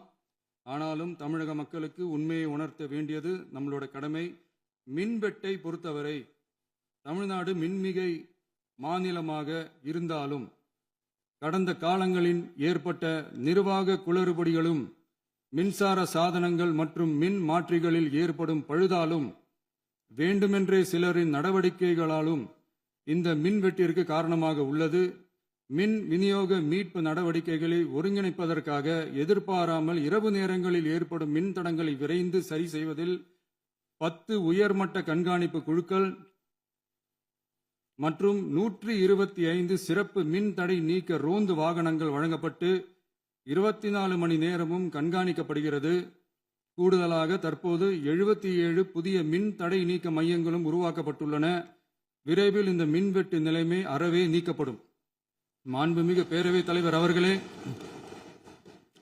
ஆனாலும் தமிழக மக்களுக்கு உண்மையை உணர்த்த வேண்டியது நம்மளோட கடமை. மின்வெட்டை பொறுத்தவரை தமிழ்நாடு மின்மிகை மாநிலமாக இருந்தாலும் கடந்த காலங்களில் ஏற்பட்ட நிர்வாக குளறுபடிகளும் மின்சார சாதனங்கள் மற்றும் மின் மாற்றிகளில் ஏற்படும் பழுதாலும் வேண்டுமென்றே சிலரின் நடவடிக்கைகளாலும் இந்த மின்வெட்டிற்கு காரணமாக உள்ளது. மின் விநியோக மீட்பு நடவடிக்கைகளை ஒருங்கிணைப்பதற்காக எதிர்பாராமல் இரவு நேரங்களில் ஏற்படும் மின் தடங்களை விரைந்து சரி செய்வதில் 10 உயர்மட்ட கண்காணிப்பு குழுக்கள் மற்றும் 125 சிறப்பு மின் தடை நீக்க ரோந்து வாகனங்கள் வழங்கப்பட்டு 24 மணி நேரமும் கண்காணிக்கப்படுகிறது. கூடுதலாக தற்போது 77 புதிய மின் தடை நீக்க மையங்களும் உருவாக்கப்பட்டுள்ளன. விரைவில் இந்த மின்வெட்டு நிலைமை அறவே நீக்கப்படும். மாண்புமிகு பேரவைத் தலைவர் அவர்களே,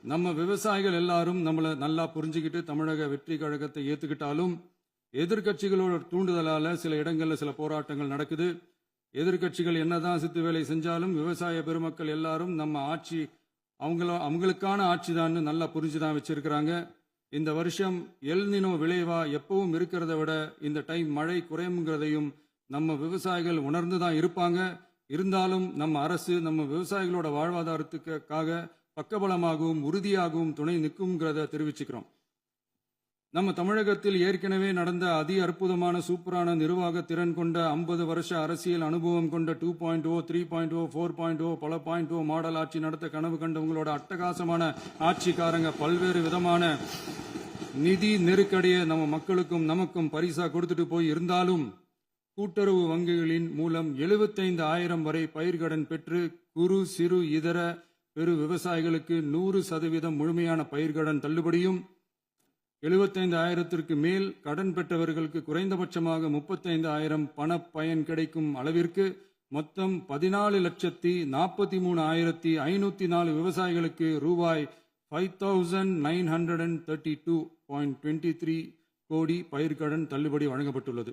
நம்ம விவசாயிகள் எல்லாரும் நம்மளை நல்லா புரிஞ்சுக்கிட்டு தமிழக வெற்றி கழகத்தை ஏத்துக்கிட்டாலும் எதிர்க்கட்சிகளோட தூண்டுதலால சில இடங்கள்ல சில போராட்டங்கள் நடக்குது. எதிர்க்கட்சிகள் என்னதான் சித்து வேலை செஞ்சாலும் விவசாய பெருமக்கள் எல்லாரும் நம்ம ஆட்சி அவங்களுக்கான ஆட்சி தான் நல்லா புரிஞ்சுதான் வச்சிருக்கிறாங்க. இந்த வருஷம் எல்நினோ விளைவா எப்பவும் இருக்கிறத விட இந்த டைம் மழை குறையுங்கிறதையும் நம்ம விவசாயிகள் உணர்ந்துதான் இருப்பாங்க. இருந்தாலும் நம்ம அரசு நம்ம விவசாயிகளோட வாழ்வாதாரத்துக்காக பக்கபலமாகவும் உறுதியாகவும் துணை நிற்கும்ங்கிறத தெரிவிச்சுக்கிறோம். நம்ம தமிழகத்தில் ஏற்கனவே நடந்த அதி அற்புதமான சூப்பரான நிர்வாக திறன் கொண்ட 50 வருஷ அரசியல் அனுபவம் கொண்ட 2.0, 3.0, 4.0 பல 0.0 மாடல் ஆட்சி நடத்த கனவு கண்டவங்களோட அட்டகாசமான ஆட்சிக்காரங்க பல்வேறு விதமான நிதி நெருக்கடியை நம்ம மக்களுக்கும் நமக்கும் பரிசா கொடுத்துட்டு போய் இருந்தாலும் கூட்டுறவு வங்கிகளின் மூலம் 75,000 வரை பயிர்கடன் பெற்று குறு சிறு இதர பெரு விவசாயிகளுக்கு 100% முழுமையான பயிர்கடன் தள்ளுபடியும் 75,000க்கு மேல் கடன் பெற்றவர்களுக்கு குறைந்தபட்சமாக 35,000 பண பயன் கிடைக்கும் அளவிற்கு மொத்தம் 14,43,504 விவசாயிகளுக்கு ரூபாய் 5,932.23 கோடி பயிர்கடன் தள்ளுபடி வழங்கப்பட்டுள்ளது.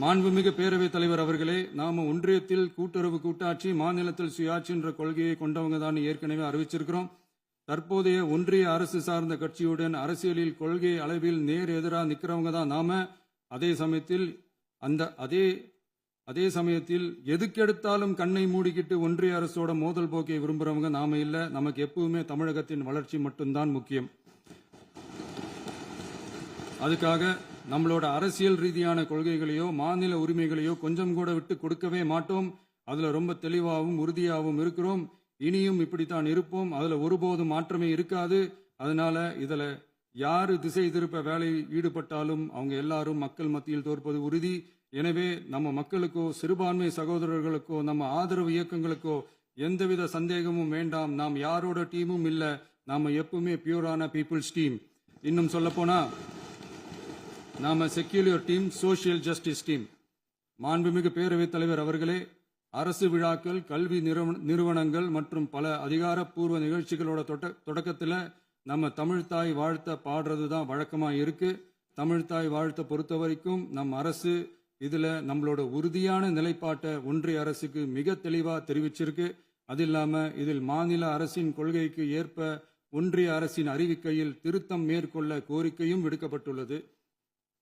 மாண்புமிகு பேரவைத் தலைவர் அவர்களே, நாம ஒன்றியத்தில் கூட்டுறவு கூட்டாட்சி, மாநிலத்தில் சுயாட்சி என்ற கொள்கையை கொண்டவங்க தான் ஏற்கனவே அறிவிச்சிருக்கிறோம். தற்போதைய ஒன்றிய அரசு சார்ந்த கட்சியுடன் அரசியலில் கொள்கை அளவில் நேர் எதிராக நிற்கிறவங்க தான் நாம. அதே சமயத்தில் எதுக்கெடுத்தாலும் கண்ணை மூடிக்கிட்டு ஒன்றிய அரசோட மோதல் போக்கை விரும்புறவங்க நாம இல்ல. நமக்கு எப்பவுமே தமிழகத்தின் வளர்ச்சி மட்டும்தான் முக்கியம். அதுக்காக நம்மளோட அரசியல் ரீதியான கொள்கைகளையோ மாநில உரிமைகளையோ கொஞ்சம் கூட விட்டு கொடுக்கவே மாட்டோம். அதுல ரொம்ப தெளிவாகவும் உறுதியாகவும் இருக்கிறோம். இனியும் இப்படித்தான் இருப்போம். அதுல ஒருபோதும் மாற்றமே இருக்காது. அதனால இதுல யாரு திசை திருப்ப வேலையில் ஈடுபட்டாலும் அவங்க எல்லாரும் மக்கள் மத்தியில் தோற்பது உறுதி. எனவே நம்ம மக்களுக்கோ சிறுபான்மை சகோதரர்களுக்கோ நம்ம ஆதரவு இயக்கங்களுக்கோ எந்தவித சந்தேகமும் வேண்டாம். நாம் யாரோட டீமும் இல்ல. நாம எப்பவுமே பியூரான பீப்புள்ஸ் டீம். இன்னும் சொல்ல போனா நாம secular team, social justice team. மாண்புமிகு பேரவைத் தலைவர் அவர்களே, அரசு விழாக்கள், கல்வி நிறுவனங்கள் மற்றும் பல அதிகாரப்பூர்வ நிகழ்ச்சிகளோட தொடக்கத்தில் நம்ம தமிழ்தாய் வாழ்த்த பாடுறது தான் வழக்கமா இருக்கு. தமிழ்தாய் வாழ்த்த பொறுத்த வரைக்கும் நம் அரசு இதுல நம்மளோட உறுதியான நிலைப்பாட்டை ஒன்றிய அரசுக்கு மிக தெளிவா தெரிவிச்சிருக்கு. அது இல்லாம இதில் மாநில அரசின் கொள்கைக்கு ஏற்ப ஒன்றிய அரசின் அறிவிக்கையில் திருத்தம் மேற்கொள்ள கோரிக்கையும் விடுக்கப்பட்டுள்ளது.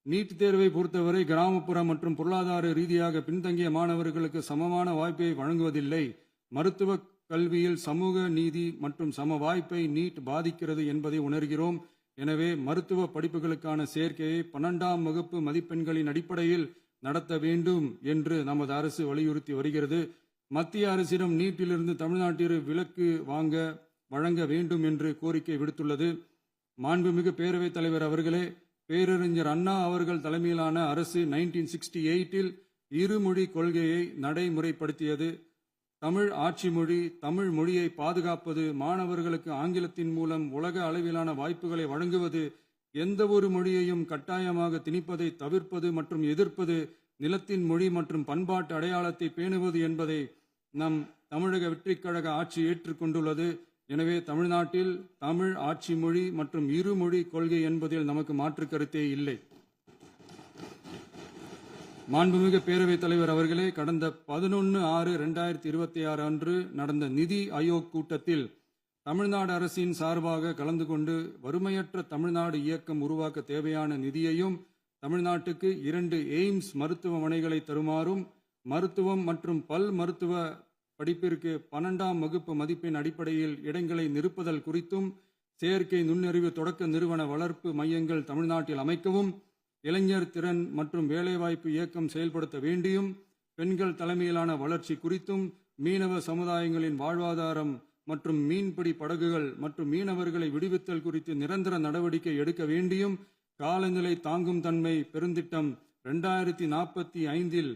நீட் தேர்வை பொறுத்தவரை கிராமப்புற மற்றும் பொருளாதார ரீதியாக பின்தங்கிய மாணவர்களுக்கு சமமான வாய்ப்பை வழங்குவதில்லை. மருத்துவ கல்வியில் சமூக நீதி மற்றும் சம வாய்ப்பை நீட் பாதிக்கிறது என்பதை உணர்கிறோம். எனவே மருத்துவ படிப்புகளுக்கான சேர்க்கையை 12ஆம் வகுப்பு மதிப்பெண்களின் அடிப்படையில் நடத்த வேண்டும் என்று நமது அரசு வலியுறுத்தி வருகிறது. மத்திய அரசிடம் நீட்டிலிருந்து தமிழ்நாட்டிற்கு விலக்கு வழங்க வேண்டும் என்று கோரிக்கை விடுத்துள்ளது. மாண்புமிகு பேரவைத் தலைவர் அவர்களே, பேரறிஞர் அண்ணா அவர்கள் தலைமையிலான அரசு 1968இல் இருமொழி கொள்கையை நடைமுறைப்படுத்தியது. தமிழ் ஆட்சி மொழி, தமிழ் மொழியை பாதுகாப்பது, மாணவர்களுக்கு ஆங்கிலத்தின் மூலம் உலக அளவிலான வாய்ப்புகளை வழங்குவது, எந்த ஒரு மொழியையும் கட்டாயமாக திணிப்பதை தவிர்ப்பது மற்றும் எதிர்ப்பது, நிலத்தின் மொழி மற்றும் பண்பாட்டு அடையாளத்தை பேணுவது என்பதை நம் தமிழக வெற்றிக் கழக ஆட்சி ஏற்றுக்கொண்டுள்ளது. எனவே தமிழ்நாட்டில் தமிழ் ஆட்சி மொழி மற்றும் இருமொழி கொள்கை என்பதில் நமக்கு மாற்று கருத்தே இல்லை. மாண்புமிகு பேரவைத் தலைவர் அவர்களே, கடந்த 11/6/2026 அன்று நடந்த நிதி ஆயோக் கூட்டத்தில் தமிழ்நாடு அரசின் சார்பாக கலந்து கொண்டு வறுமையற்ற தமிழ்நாடு இயக்கம் உருவாக்க தேவையான நிதியையும், தமிழ்நாட்டுக்கு 2 எய்ம்ஸ் மருத்துவமனைகளை தருமாறும், மருத்துவம் மற்றும் பல் மருத்துவ படிப்பிற்கு 12ஆம் வகுப்பு மதிப்பெண் அடிப்படையில் இடங்களை நிரப்புதல் குறித்தும், செயற்கை நுண்ணறிவு தொடக்க நிறுவன வளர்ப்பு மையங்கள் தமிழ்நாட்டில் அமைக்கவும், இளைஞர் திறன் மற்றும் வேலைவாய்ப்பு இயக்கம் செயல்படுத்த வேண்டியும், பெண்கள் தலைமையிலான வளர்ச்சி குறித்தும், மீனவ சமுதாயங்களின் வாழ்வாதாரம் மற்றும் மீன்பிடி படகுகள் மற்றும் மீனவர்களை விடுவித்தல் குறித்து நிரந்தர நடவடிக்கை எடுக்க வேண்டியும், காலநிலை தாங்கும் தன்மை பெருந்திட்டம் 2045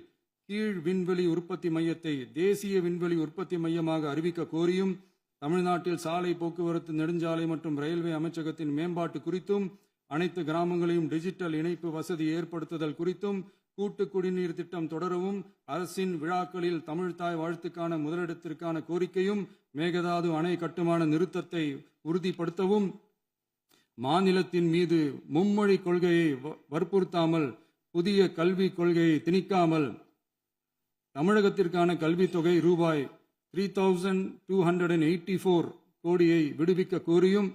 கீழ் விண்வெளி உற்பத்தி மையத்தை தேசிய விண்வெளி உற்பத்தி மையமாக அறிவிக்க கோரியும், தமிழ்நாட்டில் சாலை போக்குவரத்து, நெடுஞ்சாலை மற்றும் ரயில்வே அமைச்சகத்தின் மேம்பாட்டு குறித்தும், அனைத்து கிராமங்களையும் டிஜிட்டல் இணைப்பு வசதி ஏற்படுத்துதல் குறித்தும், கூட்டு குடிநீர் திட்டம் தொடரவும், அரசின் விழாக்களில் தமிழ்தாய் வாழ்த்துக்கான முதலிடத்திற்கான கோரிக்கையும், மேகதாது அணை கட்டுமான நிறுத்தத்தை உறுதிப்படுத்தவும், மாநிலத்தின் மீது மும்மொழி கொள்கையை வற்புறுத்தாமல் புதிய கல்விக் கொள்கையை திணிக்காமல் தமிழகத்திற்கான கல்வித் தொகை ரூபாய் 3284 கோடியை விடுவிக்க கோரியும்,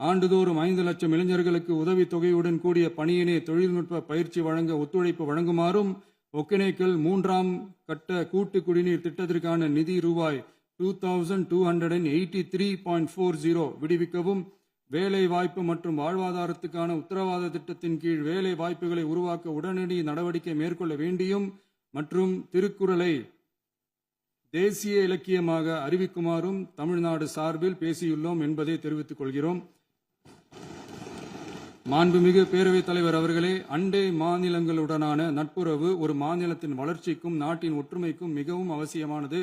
ஆண்டுதோறும் 5 லட்சம் இளைஞர்களுக்கு உதவித் தொகையுடன் கூடிய பணியினை தொழில்நுட்ப பயிற்சி வழங்க ஒத்துழைப்பு வழங்குமாறும், ஒகேனக்கல் 3ஆம் கட்ட கூட்டு குடிநீர் திட்டத்திற்கான நிதி ரூபாய் 2283.40 விடுவிக்கவும், வேலை வாய்ப்பு மற்றும் வாழ்வாதாரத்துக்கான உத்தரவாத திட்டத்தின் கீழ் வேலை வாய்ப்புகளை உருவாக்க உடனடி நடவடிக்கை மேற்கொள்ள வேண்டியும் மற்றும் திருக்குறளை தேசிய இலக்கியமாக அறிவிக்குமாறும் தமிழ்நாடு சார்பில் பேசியுள்ளோம் என்பதை தெரிவித்துக் கொள்கிறோம். மாண்புமிகு பேரவைத் தலைவர் அவர்களே, அண்டை மாநிலங்களுடனான நட்புறவு ஒரு மாநிலத்தின் வளர்ச்சிக்கும் நாட்டின் ஒற்றுமைக்கும் மிகவும் அவசியமானது.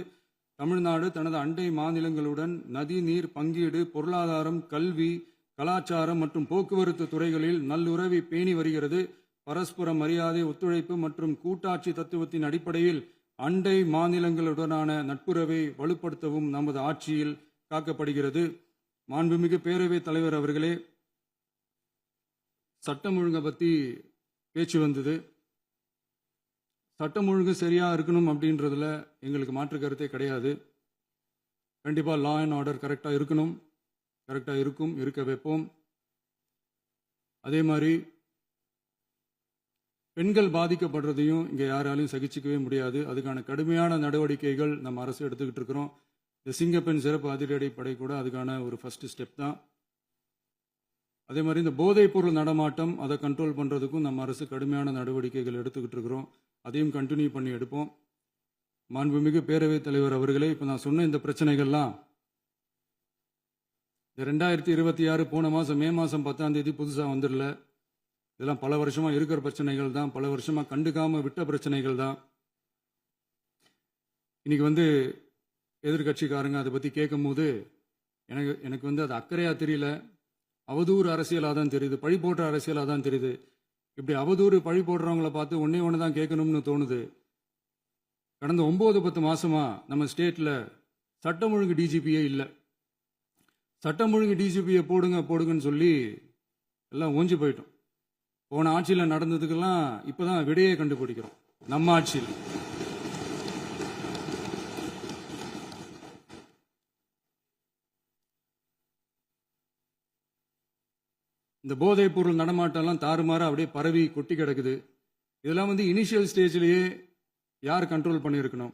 தமிழ்நாடு தனது அண்டை மாநிலங்களுடன் நதி நீர் பங்கீடு, பொருளாதாரம், கல்வி, கலாச்சாரம் மற்றும் போக்குவரத்து துறைகளில் நல்லுறவை பேணி வருகிறது. பரஸ்பர மரியாதை, ஒத்துழைப்பு மற்றும் கூட்டாட்சி தத்துவத்தின் அடிப்படையில் அண்டை மாநிலங்களுடனான நட்புறவை வலுப்படுத்தவும் நமது ஆட்சியில் காக்கப்படுகிறது. மாண்புமிகு பேரவைத் தலைவர் அவர்களே, சட்டம் ஒழுங்கை பற்றி பேச்சு வந்தது. சட்டம் ஒழுங்கு சரியா இருக்கணும் அப்படின்றதுல எங்களுக்கு மாற்று கருத்தே கிடையாது. கண்டிப்பாக லா அண்ட் ஆர்டர் கரெக்டாக இருக்கணும், கரெக்டாக இருக்கும், இருக்க வைப்போம். அதே மாதிரி பெண்கள் பாதிக்கப்படுறதையும் இங்கே யாராலையும் சகிச்சிக்கவே முடியாது. அதுக்கான கடுமையான நடவடிக்கைகள் நம்ம அரசு எடுத்துக்கிட்டு இருக்கிறோம். இந்த சிங்கப்பெண் சிறப்பு அதிரடி படை கூட அதுக்கான ஒரு ஃபர்ஸ்ட் ஸ்டெப் தான். அதே மாதிரி இந்த போதைப் பொருள் நடமாட்டம், அதை கண்ட்ரோல் பண்ணுறதுக்கும் நம்ம அரசு கடுமையான நடவடிக்கைகள் எடுத்துக்கிட்டு இருக்கிறோம். அதையும் கண்டினியூ பண்ணி எடுப்போம். மாண்புமிகு பேரவைத் தலைவர் அவர்களே, இப்போ நான் சொன்ன இந்த பிரச்சனைகள்லாம் இந்த 2026 போன மாதம் மே மாதம் 10ஆம் தேதி புதுசாக வந்துடல. இதெல்லாம் பல வருஷமாக இருக்கிற பிரச்சனைகள் தான், பல வருஷமாக கண்டுக்காமல் விட்ட பிரச்சனைகள் தான். இன்னைக்கு எதிர்கட்சிக்காரங்க அதை பற்றி கேட்கும் போது எனக்கு அது அக்கறையாக தெரியல, அவதூறு அரசியலாக தான் தெரியுது, பழி போடுற அரசியலாக தான் தெரியுது. இப்படி அவதூறு பழி போடுறவங்கள பார்த்து ஒன்னே ஒன்று தான் கேட்கணும்னு தோணுது. கடந்த 9-10 மாசமா நம்ம ஸ்டேட்ல சட்டம் ஒழுங்கு டிஜிபியே இல்லை. சட்டம் ஒழுங்கு டிஜிபியை போடுங்கன்னு சொல்லி எல்லாம் ஓஞ்சி போயிட்டோம். போன ஆட்சியில் நடந்ததுக்கெல்லாம் இப்பதான் விடையே கண்டுபிடிக்கிறோம் நம்ம ஆட்சியில். இந்த போதைப் பொருள் நடமாட்டம்லாம் தாறுமாற அப்படியே பரவி கொட்டி கிடக்குது. இதெல்லாம் இனிஷியல் ஸ்டேஜ்லயே யார் கண்ட்ரோல் பண்ணியிருக்கணும்?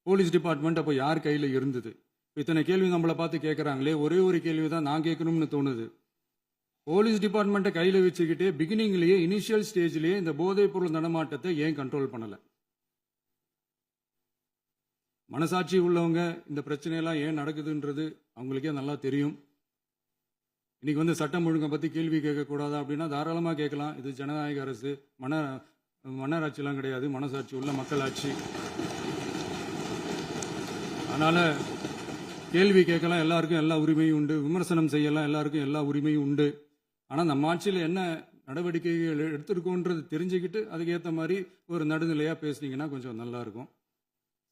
போலீஸ் டிபார்ட்மெண்ட் அப்போ யார் கையில் இருந்தது? இத்தனை கேள்வி நம்மளை பார்த்து கேட்குறாங்களே, ஒரே ஒரு கேள்வி தான் நான் கேட்கணும்னு தோணுது. போலீஸ் டிபார்ட்மெண்ட்டை கையில் வச்சுக்கிட்டே பிகினிங்லேயே இனிஷியல் ஸ்டேஜ்லேயே இந்த போதைப் பொருள் நடமாட்டத்தை ஏன் கண்ட்ரோல் பண்ணலை? மனசாட்சி உள்ளவங்க இந்த பிரச்சனையெல்லாம் ஏன் நடக்குதுன்றது அவங்களுக்கே நல்லா தெரியும். இன்னைக்கு சட்டம் ஒழுங்கை பற்றி கேள்வி கேட்கக்கூடாதா அப்படின்னா தாராளமாக கேட்கலாம். இது ஜனநாயக அரசு, மன்னராட்சிலாம் கிடையாது, மனசாட்சி உள்ள மக்களாட்சி. அதனால கேள்வி கேட்கலாம், எல்லாருக்கும் எல்லா உரிமையும் உண்டு. விமர்சனம் செய்யலாம், எல்லாருக்கும் எல்லா உரிமையும் உண்டு. ஆனால் நம்ம ஆட்சியில் என்ன நடவடிக்கைகள் எடுத்திருக்கோன்றது தெரிஞ்சுக்கிட்டு அதுக்கேற்ற மாதிரி ஒரு நடுநிலையாக பேசுனீங்கன்னா கொஞ்சம் நல்லா இருக்கும்.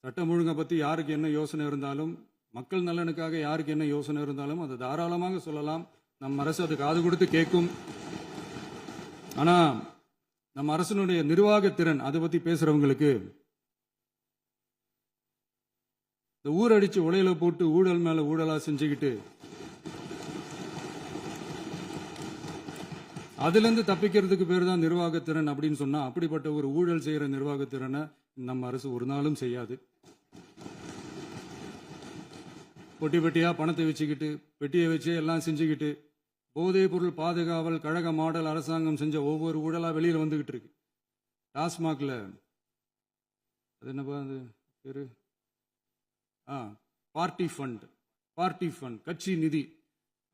சட்டம் ஒழுங்கை பற்றி யாருக்கு என்ன யோசனை இருந்தாலும், மக்கள் நலனுக்காக யாருக்கு என்ன யோசனை இருந்தாலும் அதை தாராளமாக சொல்லலாம். நம்ம அரசு அது காது கொடுத்து கேட்கும். ஆனால் நம்ம அரசினுடைய நிர்வாகத்திறன் அதை பற்றி பேசுறவங்களுக்கு இந்த ஊரடிச்சு உலையில போட்டு ஊழல் மேல ஊழலா செஞ்சுக்கிட்டு அதுல இருந்து தப்பிக்கிறதுக்கு பேர் தான் நிர்வாகத்திறன் அப்படின்னு சொன்னா, அப்படிப்பட்ட ஒரு ஊழல் செய்யற நிர்வாகத்திறனை நம்ம அரசு ஒரு நாளும் செய்யாது. பொட்டி பெட்டியா பணத்தை வச்சுக்கிட்டு, பெட்டியை வச்சு எல்லாம் செஞ்சுக்கிட்டு, போதைப் பொருள் பாதுகாவல் கழக மாடல் அரசாங்கம் செஞ்ச ஒவ்வொரு ஊழலா வெளியில வந்துகிட்டு இருக்கு. டாஸ்மாக்ல அது என்னப்பா அது பேரு, பார்ட்டி ஃபண்ட், கட்சி நிதி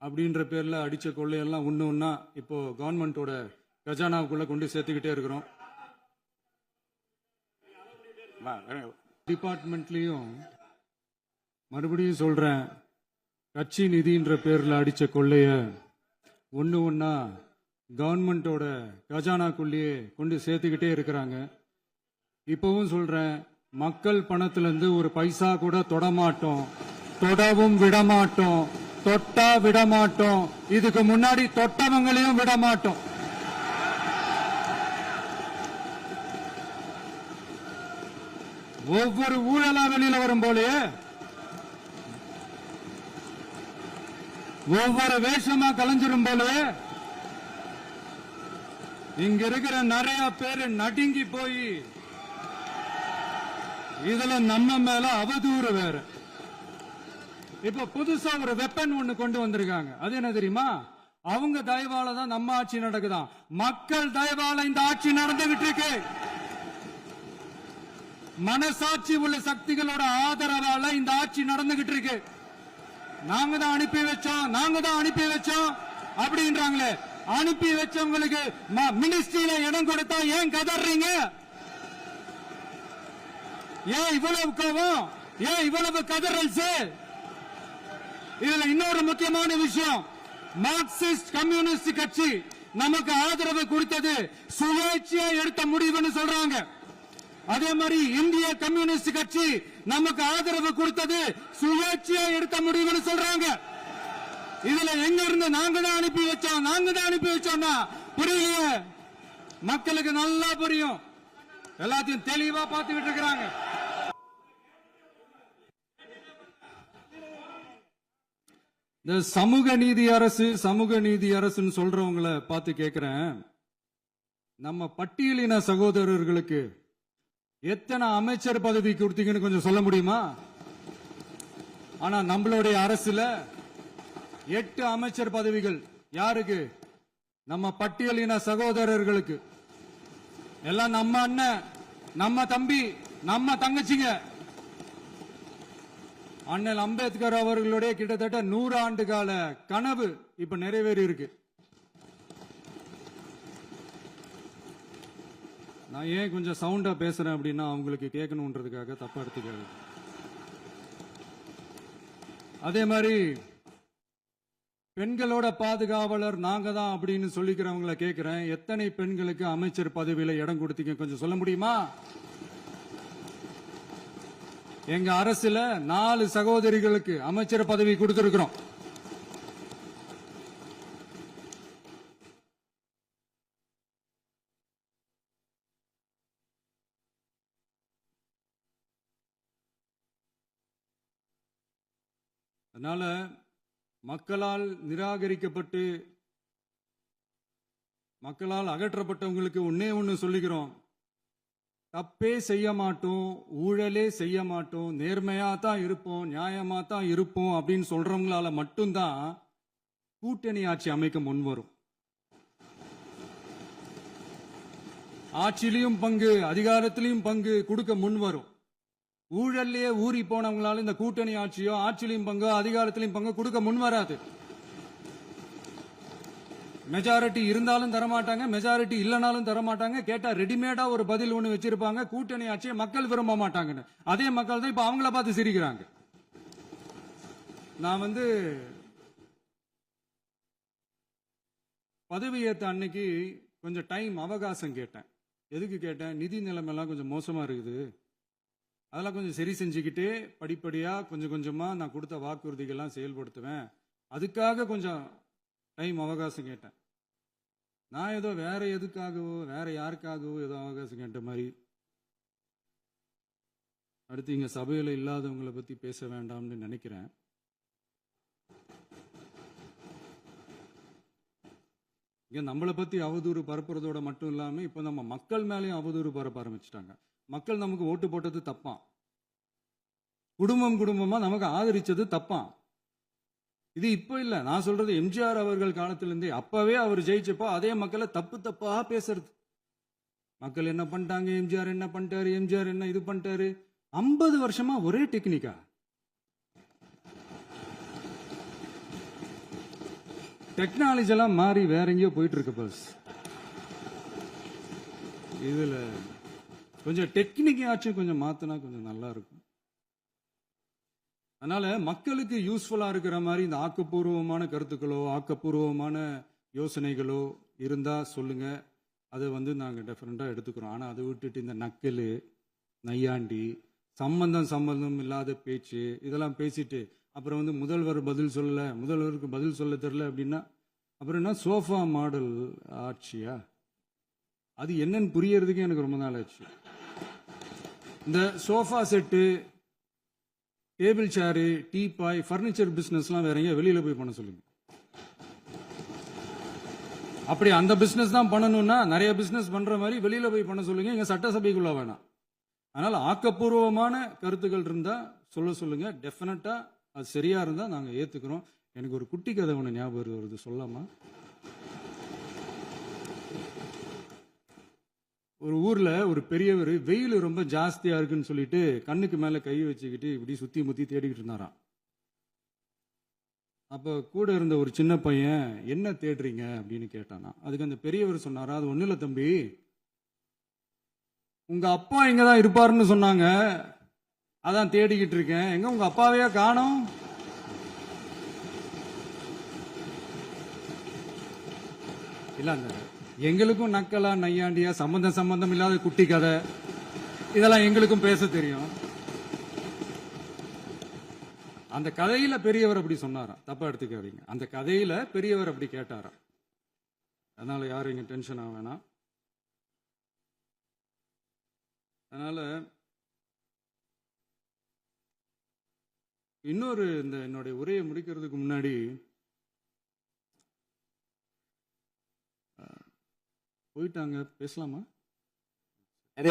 அப்படின்ற பேர்ல அடிச்ச கொள்ளையெல்லாம் ஒன்று ஒன்றா இப்போ கவர்மெண்ட்டோட கஜானாவுக்குள்ள கொண்டு சேர்த்துக்கிட்டே இருக்கிறோம். டிபார்ட்மெண்ட்லயும் மறுபடியும் சொல்றேன், கட்சி நிதின்ற பேர்ல அடிச்ச கொள்ளைய ஒண்ணு ஒண்ணா கவர்மெண்டோட கஜானாக்குள்ளேயே கொண்டு சேர்த்துக்கிட்டே இருக்கிறாங்க. இப்பவும் சொல்றேன், மக்கள் பணத்துல இருந்து ஒரு பைசா கூட தொடமாட்டோம், தொடவும் விடமாட்டோம், தொட்டா விடமாட்டோம், இதுக்கு முன்னாடி தொட்டவங்களையும் விடமாட்டோம். ஒவ்வொரு ஊழலா வெளியில வரும் போலே, ஒவ்வொரு வேஷமா கலைஞ்சிரும் போலே, இங்க இருக்கிற நிறைய பேரு நடுங்கி போய் இதுல நம்ம மேல அவதூறு வேற. இப்ப புதுசா ஒரு வெப்பன் ஒண்ணு கொண்டு வந்திருக்காங்க. அது என்ன தெரியுமா? அவங்க தயவால தான் நம்ம ஆட்சி நடக்குதாம். மக்கள் தயவால இந்த ஆட்சி நடந்துகிட்டு இருக்கு. மனசாட்சி உள்ள சக்திகளோட ஆதரவால இந்த ஆட்சி நடந்துகிட்டு இருக்கு. நாங்க தான் அனுப்பி வச்சோம், நாங்க தான் அனுப்பி வச்சோம் அப்படின்றாங்களே. அனுப்பி வச்சவங்களுக்கு மினிஸ்ட்ரியில இடம் கொடுத்தா ஏன் கதறீங்க? ஏன் இவ்வளவு கோவம்? ஏன் இவ்வளவு கதறல்ஸ்? இதுல இன்னொரு முக்கியமான விஷயம், மார்க்சிஸ்ட் கம்யூனிஸ்ட் கட்சி நமக்கு ஆதரவு கொடுத்தது சுயேட்சையா எடுத்த முடிவுன்னு சொல்றாங்க. அதே மாதிரி இந்திய கம்யூனிஸ்ட் கட்சி நமக்கு ஆதரவு கொடுத்தது சுயேட்சையா எடுத்த முடிவுன்னு சொல்றாங்க. இதுல எங்க இருந்து நாங்க தான் அனுப்பி வச்சோம், நாங்க தான் அனுப்பி வச்சோம்னா புரியலையே. மக்களுக்கு நல்லா புரியும், எல்லாத்தையும் தெளிவா பார்த்துக்கிட்டு இருக்கிறாங்க. இந்த சமூக நீதி அரசு, சமூக நீதி அரசுன்னு சொல்றவங்களை பார்த்து கேட்கிறேன், நம்ம பட்டியலின சகோதரர்களுக்கு எத்தனை அமைச்சர் பதவி கொடுத்தீங்கன்னு கொஞ்சம் சொல்ல முடியுமா? ஆனா நம்மளுடைய அரசுல 8 அமைச்சர் பதவிகள் யாருக்கு? நம்ம பட்டியலின சகோதரர்களுக்கு. எல்லாம் நம்ம அண்ணன், நம்ம தம்பி, நம்ம தங்கச்சிங்க. அண்ணல் அம்பேத்கர் அவர்களுடைய கிட்டத்தட்ட 100 ஆண்டு கால கனவு இப்ப நிறைவேறி இருக்கு. நான் ஏன் கொஞ்சம் சவுண்டா பேசுறேன் அப்படின்னா அவங்களுக்கு கேட்கணுன்றதுக்காக தப்பா எடுத்துக்காது. அதே மாதிரி பெண்களோட பாதுகாவலர் நாங்க தான் அப்படின்னு சொல்லிக்கிறவங்களை கேட்கிறேன், எத்தனை பெண்களுக்கு அமைச்சர் பதவியில இடம் கொடுத்தீங்க கொஞ்சம் சொல்ல முடியுமா? எங்க அரசுல 4 சகோதரிகளுக்கு அமைச்சர் பதவி கொடுத்திருக்கிறோம். அதனால மக்களால் நிராகரிக்கப்பட்டு மக்களால் அகற்றப்பட்டவங்களுக்கு ஒன்னே ஒன்னு சொல்லிக்கிறோம், தப்பே செய்ய மாட்டோம், ஊழலே செய்ய மாட்டோம், நேர்மையா தான் இருப்போம், நியாயமா தான் இருப்போம் அப்படின்னு சொல்றவங்களால மட்டும்தான் கூட்டணி ஆட்சி அமைக்க முன்வரும். ஆட்சியிலையும் பங்கு, அதிகாரத்திலையும் பங்கு கொடுக்க முன்வரும். ஊழல்லையே ஊறி போனவங்களால இந்த கூட்டணி ஆட்சியோ, ஆட்சியிலையும் பங்கோ, அதிகாரத்திலையும் பங்கு கொடுக்க முன்வராது. மெஜாரிட்டி இருந்தாலும் தரமாட்டாங்க, மெஜாரிட்டி இல்லைனாலும் தரமாட்டாங்க. கேட்டா ரெடிமேடா ஒரு பதில் ஒண்ணு வச்சிருப்பாங்க, கூட்டணி ஆட்சியை மக்கள் விரும்ப மாட்டாங்கன்னு. அதே மக்கள் தான் இப்ப அவங்கள பார்த்து சிரிக்கிறாங்க. நான் பதவியேற்ற அன்னைக்கு கொஞ்சம் டைம் அவகாசம் கேட்டேன். எதுக்கு கேட்டேன்? நிதி நிலைமைலாம் கொஞ்சம் மோசமா இருக்குது, அதெல்லாம் கொஞ்சம் சரி செஞ்சுக்கிட்டே படிப்படியா கொஞ்சம் கொஞ்சமா நான் கொடுத்த வாக்குறுதிகள்லாம் செயல்படுத்துவேன், அதுக்காக கொஞ்சம் டைம் அவகாசம் கேட்டேன். நான் ஏதோ வேற எதுக்காகவோ வேற யாருக்காகவோ ஏதோ அவகாசம் கேட்ட மாதிரி. அடுத்து இங்க சபையில இல்லாதவங்களை பத்தி பேச வேண்டாம்னு நினைக்கிறேன். இங்க நம்மளை பத்தி அவதூறு பரப்புறதோட மட்டும் இல்லாம இப்ப நம்ம மக்கள் மேலேயும் அவதூறு பரப்ப ஆரம்பிச்சிட்டாங்க. மக்கள் நமக்கு ஓட்டு போட்டது தப்பான், குடும்பம் குடும்பமா நமக்கு ஆதரிச்சது தப்பான். இது இப்ப இல்ல, நான் சொல்றது எம்ஜிஆர் அவர்கள் காலத்திலிருந்தே. அப்பவே அவர் ஜெயிச்சப்போ அதே மக்களை தப்பு தப்பா பேசுறது. மக்கள் என்ன பண்ணிட்டாங்க, எம்ஜிஆர் என்ன பண்ணிட்டாரு, எம்ஜிஆர் என்ன இது பண்ணிட்டாரு. 50 வருஷமா ஒரே டெக்னிக்கா. டெக்னாலஜி எல்லாம் மாறி வேற எங்கேயோ போயிட்டு இருக்கு பஸ். இதுல கொஞ்சம் டெக்னிக்காச்சும் கொஞ்சம் மாத்தினா கொஞ்சம் நல்லா இருக்கும். அதனால மக்களுக்கு யூஸ்ஃபுல்லா இருக்கிற மாதிரி இந்த ஆக்கப்பூர்வமான கருத்துக்களோ ஆக்கப்பூர்வமான யோசனைகளோ இருந்தா சொல்லுங்க. அதை நாங்க டெஃபரெண்டா எடுத்துக்கிறோம். ஆனா அதை விட்டுட்டு இந்த நக்கலு நையாண்டி சம்பந்தம் இல்லாத பேச்சு இதெல்லாம் பேசிட்டு அப்புறம் முதல்வர் பதில் சொல்லல, முதல்வருக்கு பதில் சொல்ல தெரியல அப்படின்னா அப்புறம் என்ன சோஃபா மாடல் ஆட்சியா? அது என்னன்னு புரியறதுக்கு எனக்கு ரொம்ப நாள் ஆச்சு. இந்த sofa set, table chair, teapoy, furniture பிசினஸ்லாம் வேற எங்க வெளியில போய் பண்ண சொல்லுங்க. அப்படி அந்த பிசினஸ் தான் பண்ணணும்னா நிறைய பிசினஸ் பண்ற மாதிரி வெளியில போய் பண்ண சொல்லுங்க. இங்க சட்டசபைக்குள்ள வேணாம். அதனால ஆக்கப்பூர்வமான கருத்துக்கள் இருந்தா சொல்லுங்க. டெஃபினட்டா அது சரியா இருந்தா நாங்க ஏத்துக்கிறோம். எனக்கு ஒரு குட்டி கதை ஒன்று ஞாபகம் வருது, சொல்லாமா? ஒரு ஊர்ல ஒரு பெரியவர் வெயில் ரொம்ப ஜாஸ்தியா இருக்குன்னு சொல்லிட்டு கண்ணுக்கு மேல கை வச்சுக்கிட்டு இப்படி சுத்தி முத்தி தேடிக்கிட்டு இருந்தாராம். அப்ப கூட இருந்த ஒரு சின்ன பையன் என்ன தேடுறீங்க அப்படின்னு கேட்டானா. அதுக்கு அந்த பெரியவர் சொன்னாரா, அது ஒண்ணு இல்ல தம்பி, உங்க அப்பா இங்கதான் இருப்பாருன்னு சொன்னாங்க, அதான் தேடிக்கிட்டு இருக்கேன். எங்க உங்க அப்பாவையா காணோம்? இல்ல எங்களுக்கும் நக்கலா நையாண்டியா சம்பந்தம் இல்லாத குட்டி கதை இதெல்லாம் எங்களுக்கும் பேச தெரியும். அந்த கதையில பெரியவர் அப்படி சொன்னாராம், தப்பா எடுத்துக்காதீங்க. அந்த கதையில பெரியவர் அப்படி கேட்டாராம். அதனால யாரும் இங்க டென்ஷன் ஆக வேணாம். அதனால இன்னொரு இந்த என்னுடைய உரையை முடிக்கிறதுக்கு முன்னாடி போயிட்டாங்க, பேசலாமா?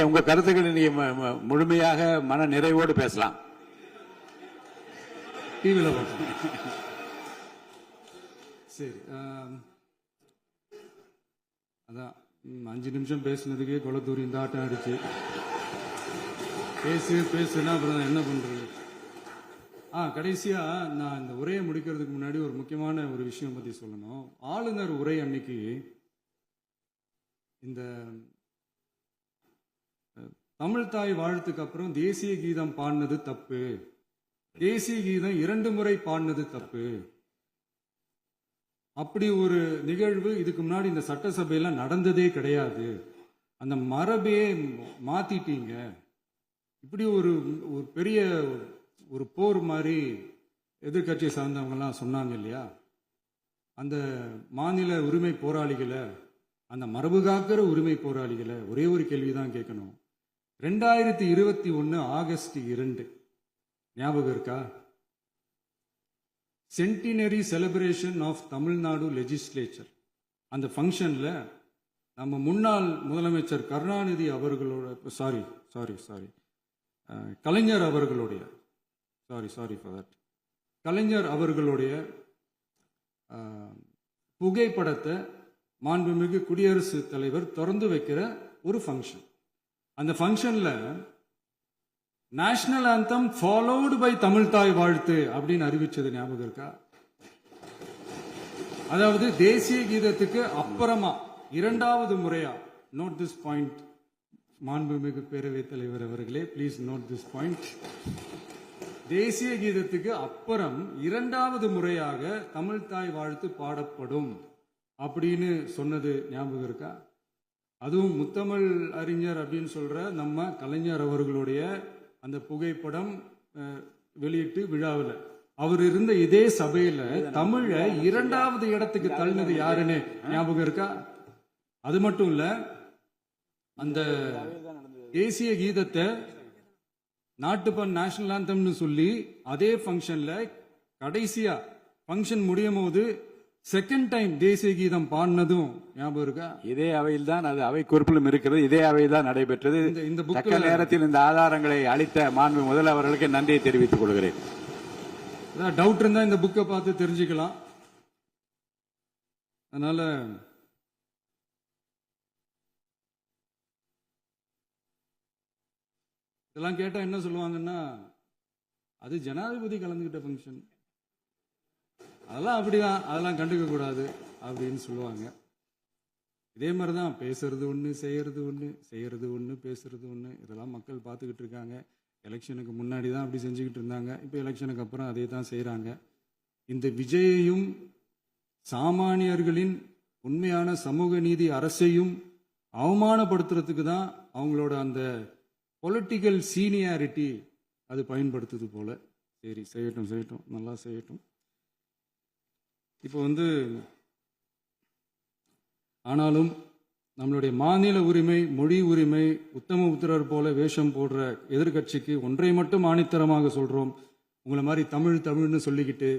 உங்க கருத்துக்களை நீங்க முழுமையாக மன நிறைவோடு பேசலாம். டிவியில பார்க்கலாம். சரி, அதான் 5 நிமிஷம் பேசுனதுக்கே கொளத்தூரி இந்த ஆட்டம் அடிச்சு பேசுனா அப்புறம் என்ன பண்றது? கடைசியா நான் இந்த உரையை முடிக்கிறதுக்கு முன்னாடி ஒரு முக்கியமான ஒரு விஷயம் பத்தி சொல்லணும். ஆளுநர் உரை அன்னைக்கு இந்த தமிழ் தாய் வாழ்த்துக்கு அப்புறம் தேசிய கீதம் பாடினது தப்பு, தேசிய கீதம் 2 முறை பாடினது தப்பு, அப்படி ஒரு நிகழ்வு இதுக்கு முன்னாடி இந்த சட்டசபையில நடந்ததே கிடையாது, அந்த மரபையே மாத்திட்டீங்க, இப்படி ஒரு பெரிய ஒரு போர் மாதிரி எதிர்கட்சி சார்ந்தவங்க எல்லாம் சொன்னாங்க இல்லையா? அந்த மாநில உரிமை போராளிகளை, அந்த மரபு காக்கிற உரிமை போராளிகளை ஒரே ஒரு கேள்விதான் கேட்கணும். 2021 ஆகஸ்ட் 2 ஞாபகம் இருக்கா? Centenary celebration of Tamil Nadu legislature. அந்த ஃபங்க்ஷன்ல நம்ம முன்னாள் முதலமைச்சர் கருணாநிதி அவர்களோட கலைஞர் அவர்களுடைய கலைஞர் அவர்களுடைய புகைப்படத்தை மாண்புமிகு குடியரசுத் தலைவர் திறந்து வைக்கிற ஒரு ஃபங்க்ஷன். அந்த ஃபங்க்ஷன்ல national anthem followed by Tamil Thai Vazhthu அப்படின்னு அறிவிச்சது ஞாபகம் இருக்கா? அதாவது தேசிய கீதத்துக்கு அப்புறமா 2வது முறையா, நோட் திஸ் பாயிண்ட் மாண்புமிகு பேரவைத் தலைவர் அவர்களே, பிளீஸ் நோட் திஸ் பாயிண்ட். தேசிய கீதத்துக்கு அப்புறம் 2வது முறையாக தமிழ் தாய் வாழ்த்து பாடப்படும் அப்படின்னு சொன்னது ஞாபகம் இருக்கா? அதுவும் முத்தமிழ் அறிஞர் அப்படின்னு சொல்ற நம்ம கலைஞர் அவர்களுடைய அந்த புகைப்படம் வெளியிட்டு விழாவில் அவர் இருந்த இதே சபையில தமிழை 2வது இடத்துக்கு தள்ளினது யாருன்னு ஞாபகம் இருக்கா? அது மட்டும் இல்ல, அந்த தேசிய கீதத்தை நாட்டுப்பண் நேஷனல் ஆந்தம்னு சொல்லி அதே ஃபங்க்ஷன்ல கடைசியா ஃபங்க்ஷன் முடியும் போது செகண்ட் டைம் தேசிய கீதம் பாடினதும் ஞாபகம் இருக்கா? இதே அவையில் தான், அது அவை குறிப்பிலும் இருக்கிறது, இதே அவையில் தான் நடைபெற்றது. இந்த தக்க நேரத்தில் இந்த ஆதாரங்களை அளித்த மாண்பு முதல்வர்களுக்கு நன்றியை தெரிவித்துக் கொள்கிறேன். டவுட் இருந்தா இந்த புக்கை பார்த்து தெரிஞ்சுக்கலாம். அதனால இதெல்லாம் கேட்டா என்ன சொல்லுவாங்கன்னா, அது ஜனாதிபதி கலந்துகிட்ட ஃபங்க்ஷன், அதெல்லாம் அப்படிதான், அதெல்லாம் கண்டுக்க கூடாது அப்படின்னு சொல்லுவாங்க. இதே மாதிரி தான் பேசுறது ஒன்று, செய்யறது ஒன்று, செய்யறது ஒன்று, பேசுறது ஒன்று. இதெல்லாம் மக்கள் பார்த்துக்கிட்டு இருக்காங்க. எலெக்ஷனுக்கு முன்னாடி தான் அப்படி செஞ்சுக்கிட்டு இருந்தாங்க. இப்போ எலெக்ஷனுக்கு அப்புறம் அதே தான் செய்கிறாங்க. இந்த விஜயையும் சாமானியர்களின் உண்மையான சமூக நீதி அரசையும் அவமானப்படுத்துறதுக்கு தான் அவங்களோட அந்த பொலிட்டிக்கல் சீனியாரிட்டி அது பயன்படுத்துது போல. சரி, செய்யட்டும் செய்யட்டும், நல்லா செய்யட்டும். இப்போ ஆனாலும் நம்மளுடைய மாநில உரிமை, மொழி உரிமை, உத்தம உத்தரர் போல வேஷம் போடுற எதிர்கட்சிக்கு ஒன்றை மட்டும் ஆணித்தரமாக சொல்றோம். உங்களை மாதிரி தமிழ்னு சொல்லிக்கிட்டு,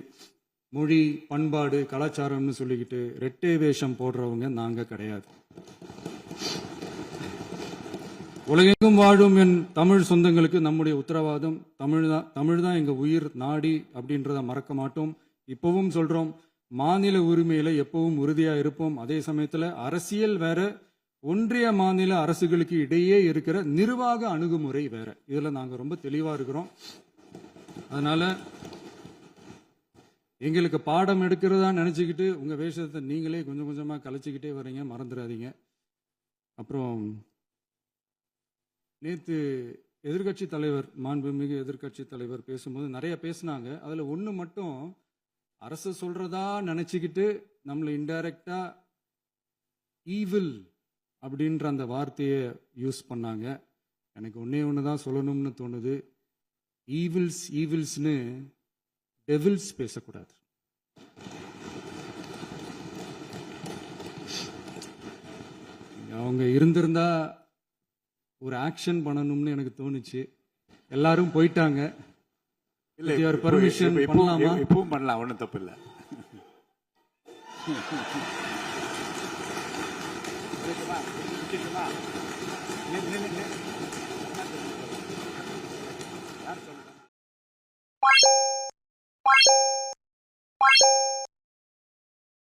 மொழி, பண்பாடு, கலாச்சாரம்னு சொல்லிக்கிட்டு ரெட்டை வேஷம் போடுறவங்க நாங்க கிடையாது. உலகெங்கும் வாழும் என் தமிழ் சொந்தங்களுக்கு நம்முடைய உத்தரவாதம் தமிழ் தான் எங்க உயிர் நாடி அப்படின்றத மறக்க மாட்டோம். இப்பவும் சொல்றோம், மாநில உரிமையில எப்பவும் உறுதியா இருப்போம். அதே சமயத்துல அரசியல் வேற, ஒன்றிய மாநில அரசுகளுக்கு இடையே இருக்கிற நிர்வாக அணுகுமுறை வேற. இதுல நாங்க ரொம்ப தெளிவா இருக்கிறோம். அதனால எங்களுக்கு பாடம் எடுக்கிறதா நினைச்சுக்கிட்டு உங்க வேஷத்தை நீங்களே கொஞ்சம் கொஞ்சமா கலைச்சிக்கிட்டே வர்றீங்க, மறந்துடாதீங்க. அப்புறம் நேத்து எதிர்கட்சி தலைவர், மாண்புமிகு எதிர்கட்சி தலைவர் பேசும்போது நிறைய பேசினாங்க. அதுல ஒண்ணு மட்டும், அரசு சொல்றதா நினைச்சுக்கிட்டு நம்மளை இன்டைரக்டா ஈவில் அப்படின்ற அந்த வார்த்தையை யூஸ் பண்ணாங்க. எனக்கு ஒன்னே ஒண்ணுதான் சொல்லணும்னு தோணுது. ஈவில்ஸ்னு டெவில்ஸ் பேசக்கூடாது. அவங்க இருந்திருந்தா ஒரு ஆக்ஷன் பண்ணணும்னு எனக்கு தோணுச்சு. எல்லாரும் போயிட்டாங்க. இல்ல, பர்மிஷன் பண்ணலாமா? இப்பவும் பண்ணலாம், ஒன்றும் தப்பு இல்லை. யார் சொல்லுங்க?